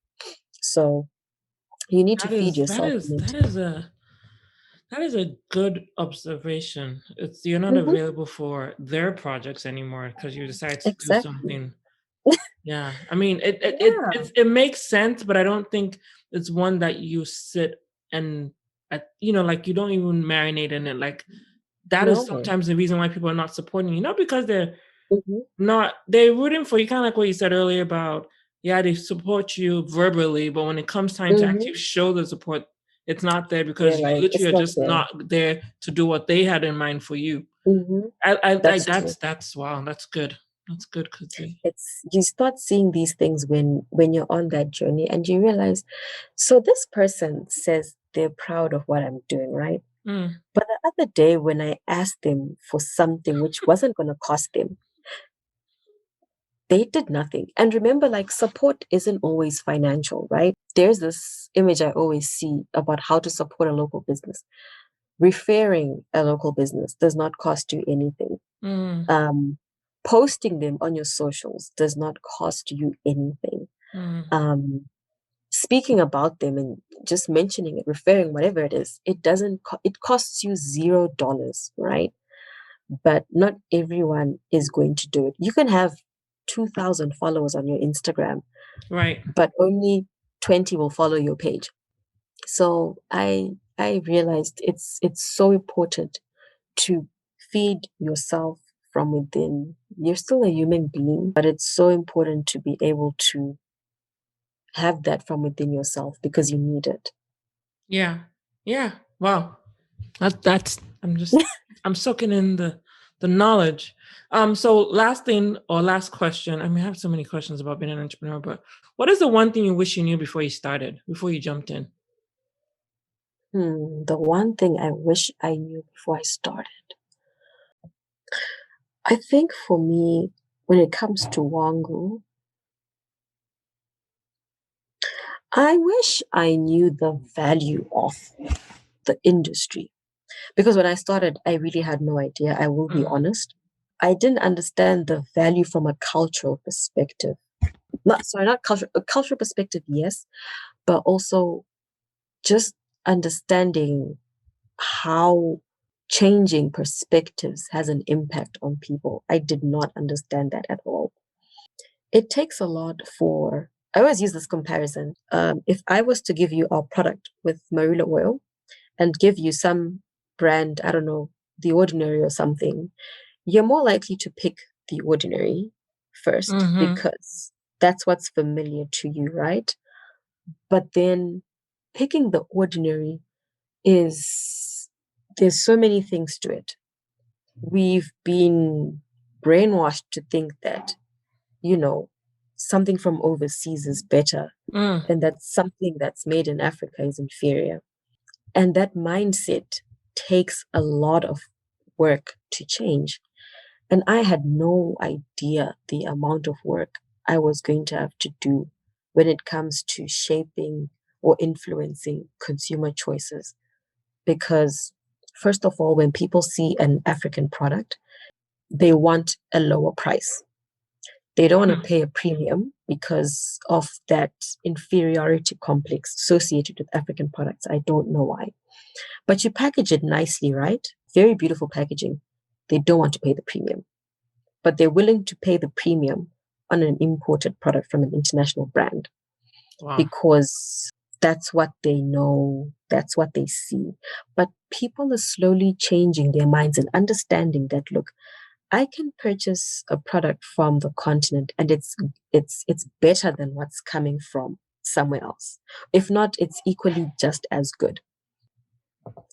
So you need to That feed is that yourself is that mentally. is a that is a good observation. It's you're not Hmm. available for their projects anymore because you decide to do Exactly. something. Yeah, I mean Yeah. it makes sense, but I don't think it's one that you sit and like you don't even marinate in it. Like that is No. sometimes the reason why people are not supporting you, not because Hmm. they're rooting for you, kind of like what you said earlier about, yeah, they support you verbally, but when it comes time to Hmm. actually show the support, it's not there They're because you like, literally it's are not just there. not there to do what they had in mind for you. Hmm. I That's true. that's wow, that's good. That's good, Kudzi. It's You start seeing these things when you're on that journey and you realize, so this person says they're proud of what I'm doing, right? Mm, But the other day when I asked them for something which wasn't going to cost them, they did nothing. And remember, like, support isn't always financial, right? There's this image I always see about how to support a local business. Referring a local business does not cost you anything. mm, Um, Posting them on your socials does not cost you anything. mm, Um, Speaking about them and just mentioning it, referring whatever it is, it costs you $0, right? But not everyone is going to do it. You can have 2,000 followers on your Instagram, right. but only 20 will follow your page. So I realized it's so important to feed yourself from within. You're still a human being, but it's so important to be able to have that from within yourself because you need it. Yeah. Yeah. Wow. That's I'm soaking in the knowledge. So last thing or last question. I mean, I have so many questions about being an entrepreneur, but what is the one thing you wish you knew before you started, before you jumped in? The one thing I wish I knew before I started. I think for me, when it comes to Wangu, I wish I knew the value of the industry. Because when I started, I really had no idea. I will be Mm. honest. I didn't understand the value from a cultural perspective. Not culture, a cultural perspective, yes, but also just understanding how changing perspectives has an impact on people. I did not understand that at all. It takes a lot for, I always use this comparison. If I was to give you our product with marula oil and give you some brand, I don't know, The Ordinary or something, you're more likely to pick The Ordinary first Mm-hmm. because that's what's familiar to you, right? But then picking The Ordinary is, there's so many things to it. We've been brainwashed to think that, you know, something from overseas is better Mm. and that something that's made in Africa is inferior. And that mindset takes a lot of work to change. And I had no idea the amount of work I was going to have to do when it comes to shaping or influencing consumer choices. Because, first of all, when people see an African product, they want a lower price. They don't want to Mm. pay a premium because of that inferiority complex associated with African products. I don't know why. But you package it nicely, right? Very beautiful packaging. They don't want to pay the premium, but they're willing to pay the premium on an imported product from an international brand Wow. because that's what they know, that's what they see. But people are slowly changing their minds and understanding that, look, I can purchase a product from the continent and it's better than what's coming from somewhere else. If not, it's equally just as good.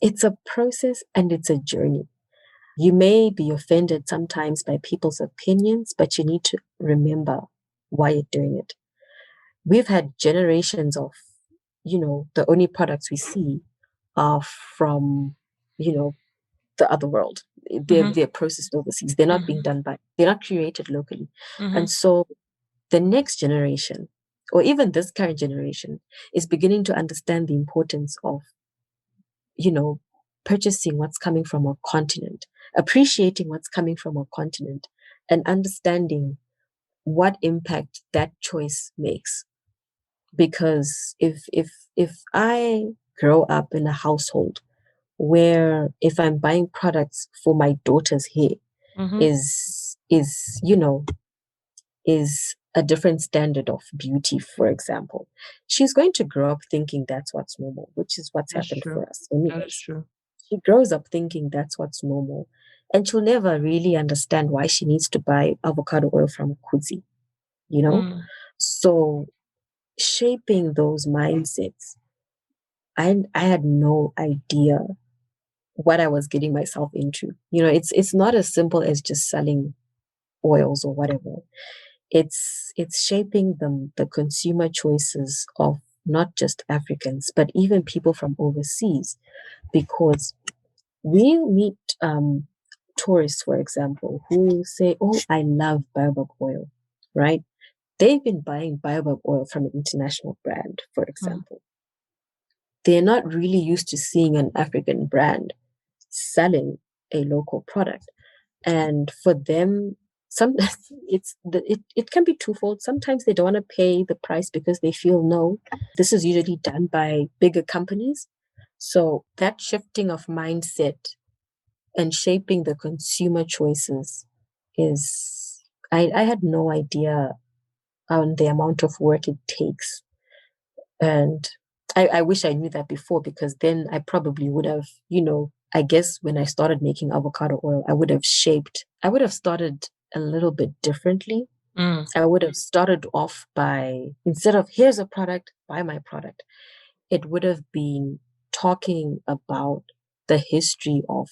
It's a process and it's a journey. You may be offended sometimes by people's opinions, but you need to remember why you're doing it. We've had generations of, the only products we see are from, you know, the other world. Mm-hmm. They're processed overseas. They're not being Mm-hmm. done they're not created locally. Mm-hmm. And so the next generation, or even this current generation, is beginning to understand the importance of, you know, purchasing what's coming from a continent, appreciating what's coming from a continent, and understanding what impact that choice makes. Because if I grow up in a household where if I'm buying products for my daughter's hair Mm-hmm. is a different standard of beauty, for example, she's going to grow up thinking that's what's normal, which is what's That's happened true. for us That is anyways. true. She grows up thinking that's what's normal. And she'll never really understand why she needs to buy avocado oil from Kudzi, you know? Mm. So shaping those mindsets, I had no idea what I was getting myself into. It's not as simple as just selling oils or whatever. It's shaping the consumer choices of not just Africans, but even people from overseas, because we meet tourists, for example, who say, "Oh, I love Baobab oil," right? They've been buying Baobab oil from an international brand, for Mm. example. They're not really used to seeing an African brand selling a local product. And for them, some it can be twofold. Sometimes they don't want to pay the price because they feel, no, this is usually done by bigger companies. So that shifting of mindset and shaping the consumer choices is, I had no idea on the amount of work it takes. And I wish I knew that before, because then I probably would have, I guess when I started making avocado oil, I would have started a little bit differently. Mm. I would have started off by, instead of here's a product, buy my product, it would have been talking about the history of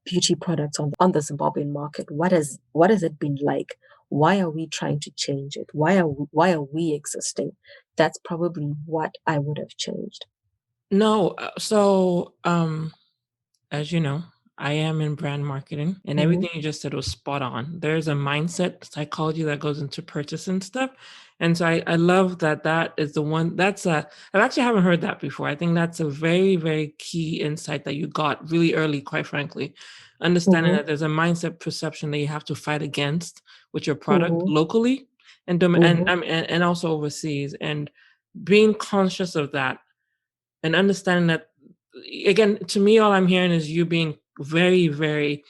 beauty products on the Zimbabwean market. What has it been like? Why are we trying to change it? Why are we existing? That's probably what I would have changed. No, as you know, I am in brand marketing, and Mm-hmm. everything you just said was spot on. There's a mindset psychology that goes into purchasing stuff. And so I love that that is the one I actually haven't heard that before. I think that's a very, very key insight that you got really early, quite frankly. Understanding Mm-hmm. that there's a mindset perception that you have to fight against with your product Mm-hmm. locally Mm-hmm. and also overseas, and being conscious of that and understanding that, again, to me, all I'm hearing is you being very, very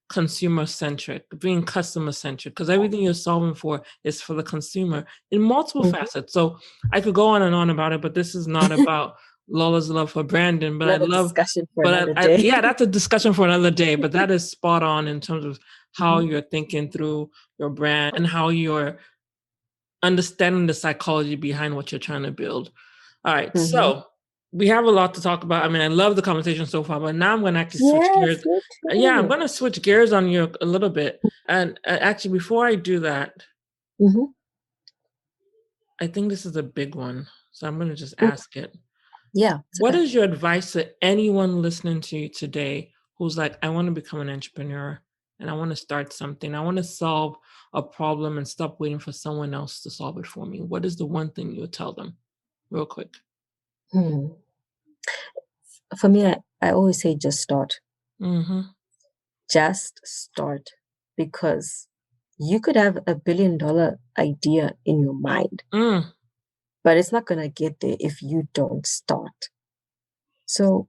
consumer centric, being customer centric, because everything you're solving for is for the consumer in multiple Mm-hmm. facets. So I could go on and on about it, but this is not about Lola's love for Brandon. But I Another love, discussion for another day. yeah, that's a discussion for another day. But that is spot on in terms of how Mm-hmm. you're thinking through your brand and how you're understanding the psychology behind what you're trying to build. All right, Mm-hmm. so we have a lot to talk about. I mean, I love the conversation so far, but now I'm going to actually switch Yes, gears. me Yeah, I'm too. going to switch gears on you a little bit. And actually, before I do that, Mm-hmm. I think this is a big one. So I'm going to just ask it. Yeah, it's What okay. is your advice to anyone listening to you today who's like, I want to become an entrepreneur and I want to start something? I want to solve a problem and stop waiting for someone else to solve it for me. What is the one thing you would tell them, real quick? Hmm. For me, I always say just start. Mm-hmm. Just start, because you could have $1 billion idea in your mind, Mm. but it's not going to get there if you don't start. So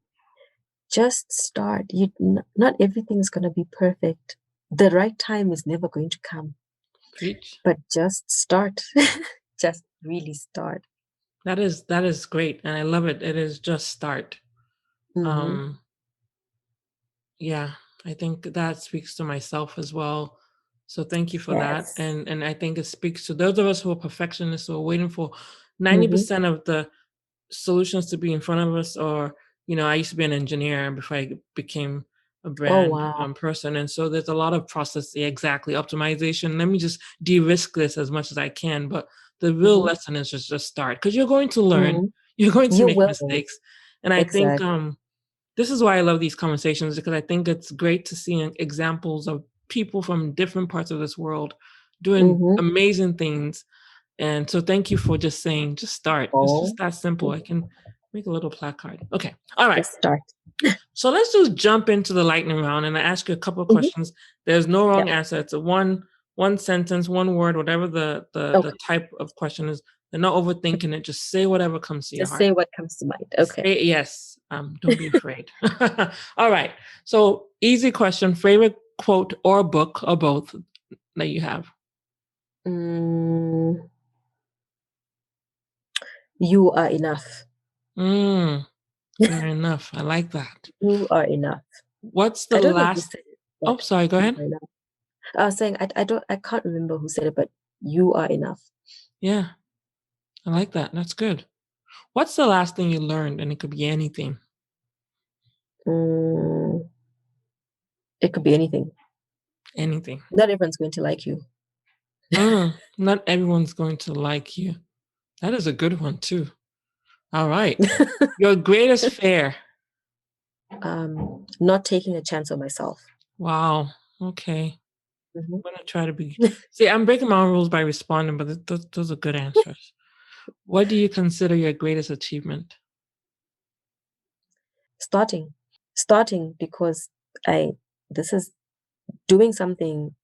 just start. Not everything's going to be perfect. The right time is never going to come, Preach. but just start. Just really start. That is great, and I love it. It is just start. Mm-hmm. Um, yeah, I think that speaks to myself as well. So thank you for that, Yes. and I think it speaks to those of us who are perfectionists who are waiting for Mm-hmm. 90% of the solutions to be in front of us. Or, I used to be an engineer before I became a Oh, brand wow. person, and so there's a lot of process, yeah, exactly, optimization. Let me just de-risk this as much as I can, but the real Mm-hmm. lesson is just start, because you're going to learn, Mm-hmm. you're going to You make will. mistakes, and I think Exactly. this is why I love these conversations, because I think it's great to see examples of people from different parts of this world doing Mm-hmm. amazing things. And so thank you for just saying, just start. It's just Oh, that simple. I can make a little placard. Okay. All right. just start. So let's just jump into the lightning round and I ask you a couple of Mm-hmm. questions. There's no Yeah. wrong answer. It's a one sentence, one word, whatever the Okay. type of question is. They're not overthinking it. Just say whatever comes to your Just heart. say what comes to mind. Okay. Say yes. Don't be afraid. All right. So easy question. Favorite quote or book or both that you have? Mm, you are enough. Mm, fair enough. I like that. You are enough. What's the I don't know who last? said it, but Oh, sorry. Go you ahead. are enough. I was saying I can't remember who said it, but you are enough. Yeah, I like that. That's good. What's the last thing you learned? And it could be anything. Mm, it could be anything. Anything. Not everyone's going to like you. Not everyone's going to like you. That is a good one too. All right. Your greatest fear. Not taking a chance on myself. Wow. Okay. Mm-hmm. I'm gonna try to be. See, I'm breaking my own rules by responding, but those are good answers. What do you consider your greatest achievement? Starting because this is doing something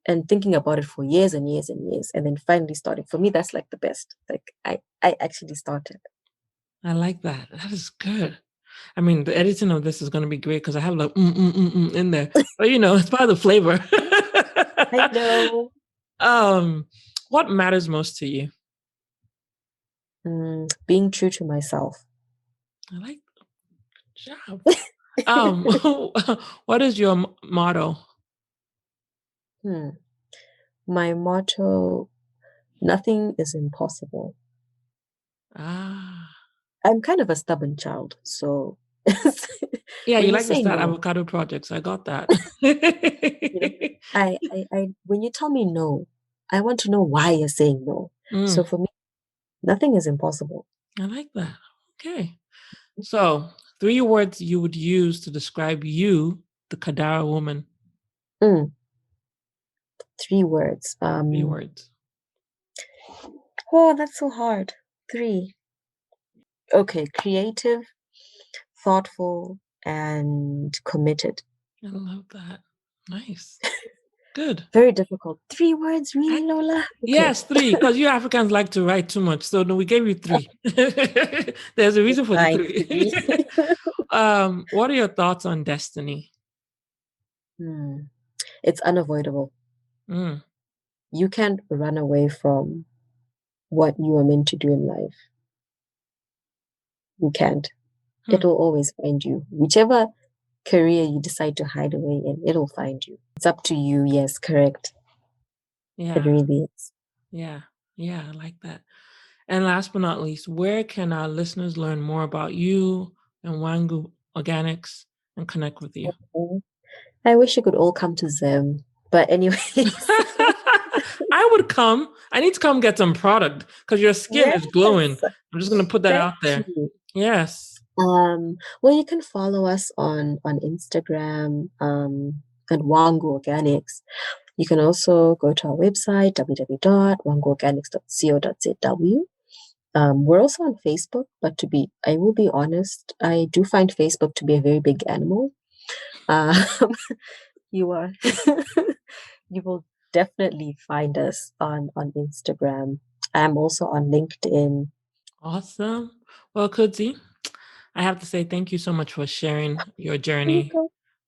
and thinking about it for years and years and years, and then finally starting. For me, that's like the best. Like I actually started. I like that. That is good. I mean, the editing of this is going to be great because I have like in there, but it's part of the flavor. I know. um, what matters most to you? Being true to myself. I like job. What is your motto? Hmm. My motto, nothing is impossible. Ah. I'm kind of a stubborn child, so Yeah, when you you like to say start no, avocado projects. I got that. you know, when you tell me no, I want to know why you're saying no. So Mm, for me, nothing is impossible. I like that. Okay. So, 3 words you would use to describe you, the Kadara woman. Mm, 3 words. 3 words. Oh, that's so hard. Three. Okay, creative, thoughtful, and committed. I love that. Nice. Good. Very difficult. 3 words, I, really, Lola? Okay. yes, 3, because you Africans like to write too much. So, no, we gave you 3. There's a reason for the Fine, 3. 3. What are your thoughts on destiny? Hmm. It's unavoidable. Mm, You can't run away from what you are meant to do in life. You can't. hmm, It will always find you. Whichever career you decide to hide away in, it'll find you. It's up to you. Yes, correct. It yeah. really is. Yeah. Yeah. I like that. And last but not least, where can our listeners learn more about you and Wangu Organics and connect with you? Okay. I wish you could all come to Zim. But anyways, I would come. I need to come get some product because your skin is glowing. yes, I'm just gonna put that thank out there. you. Yes. Well, you can follow us on Instagram, at Wangu Organics. You can also go to our website, www.wanguorganics.co.zw. We're also on Facebook, but I will be honest, I do find Facebook to be a very big animal. Um, you are, you will definitely find us on Instagram. I'm also on LinkedIn. Awesome. Well, Kudzi, I have to say thank you so much for sharing your journey Okay.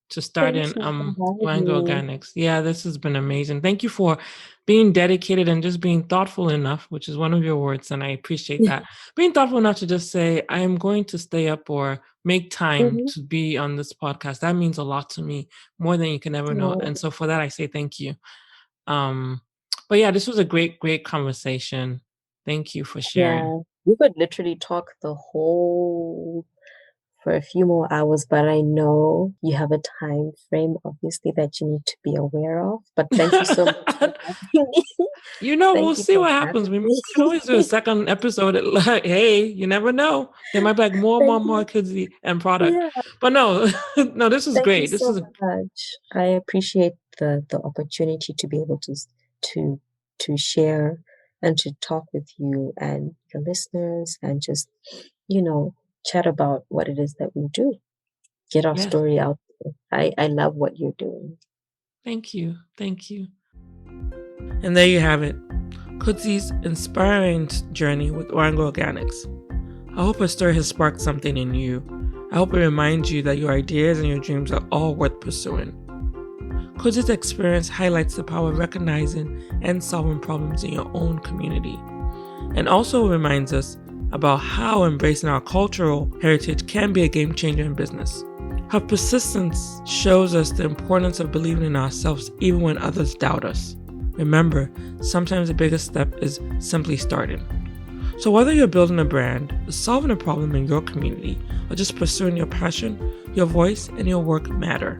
to Thank starting you for having Wangu me. Organics. Yeah, this has been amazing. Thank you for being dedicated and just being thoughtful enough, which is one of your words, and I appreciate that. Being thoughtful enough to just say, I am going to stay up or make time Mhm. to be on this podcast. That means a lot to me, more than you can ever know. Oh, And so for that, I say thank you. Um, but yeah, this was a great, great conversation. Thank you for sharing. yeah, we could literally talk the whole for a few more hours, but I know you have a time frame, obviously, that you need to be aware of. But thank you so much for having me. We'll Thank you see for what happens. having We me. can always do a second episode. Like, hey, you never know. There might be like more, more, Thank more you. kids and product. Yeah, But no, no, this is thank you great. This so is much. I appreciate the opportunity to be able to to share and to talk with you and your listeners and just, you know, chat about what it is that we do. Get our yes. story out there. I love what you're doing. Thank you. Thank you. And there you have it. Kudzi's inspiring journey with Wangu Organics. I hope her story has sparked something in you. I hope it reminds you that your ideas and your dreams are all worth pursuing. Kudzi's experience highlights the power of recognizing and solving problems in your own community, and also reminds us about how embracing our cultural heritage can be a game changer in business. Her persistence shows us the importance of believing in ourselves even when others doubt us. Remember, sometimes the biggest step is simply starting. So whether you're building a brand, solving a problem in your community, or just pursuing your passion, your voice and your work matter.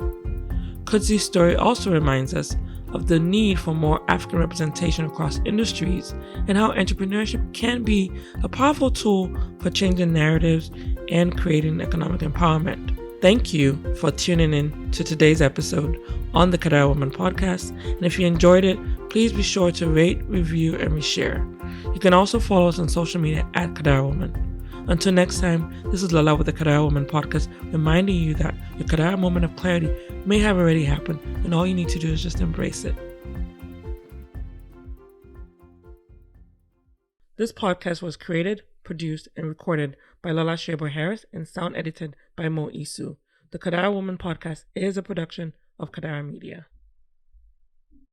Kudzi's story also reminds us of the need for more African representation across industries and how entrepreneurship can be a powerful tool for changing narratives and creating economic empowerment. Thank you for tuning in to today's episode on the Kadara Woman podcast. And if you enjoyed it, please be sure to rate, review, and reshare. You can also follow us on social media at Kadara Woman. Until next time, this is Lala with the Kadara Woman podcast, reminding you that your Kadara moment of clarity may have already happened, and all you need to do is just embrace it. This podcast was created, produced, and recorded by Lala Shebo Harris and sound edited by Mo Isu. The Kadara Woman podcast is a production of Kadara Media.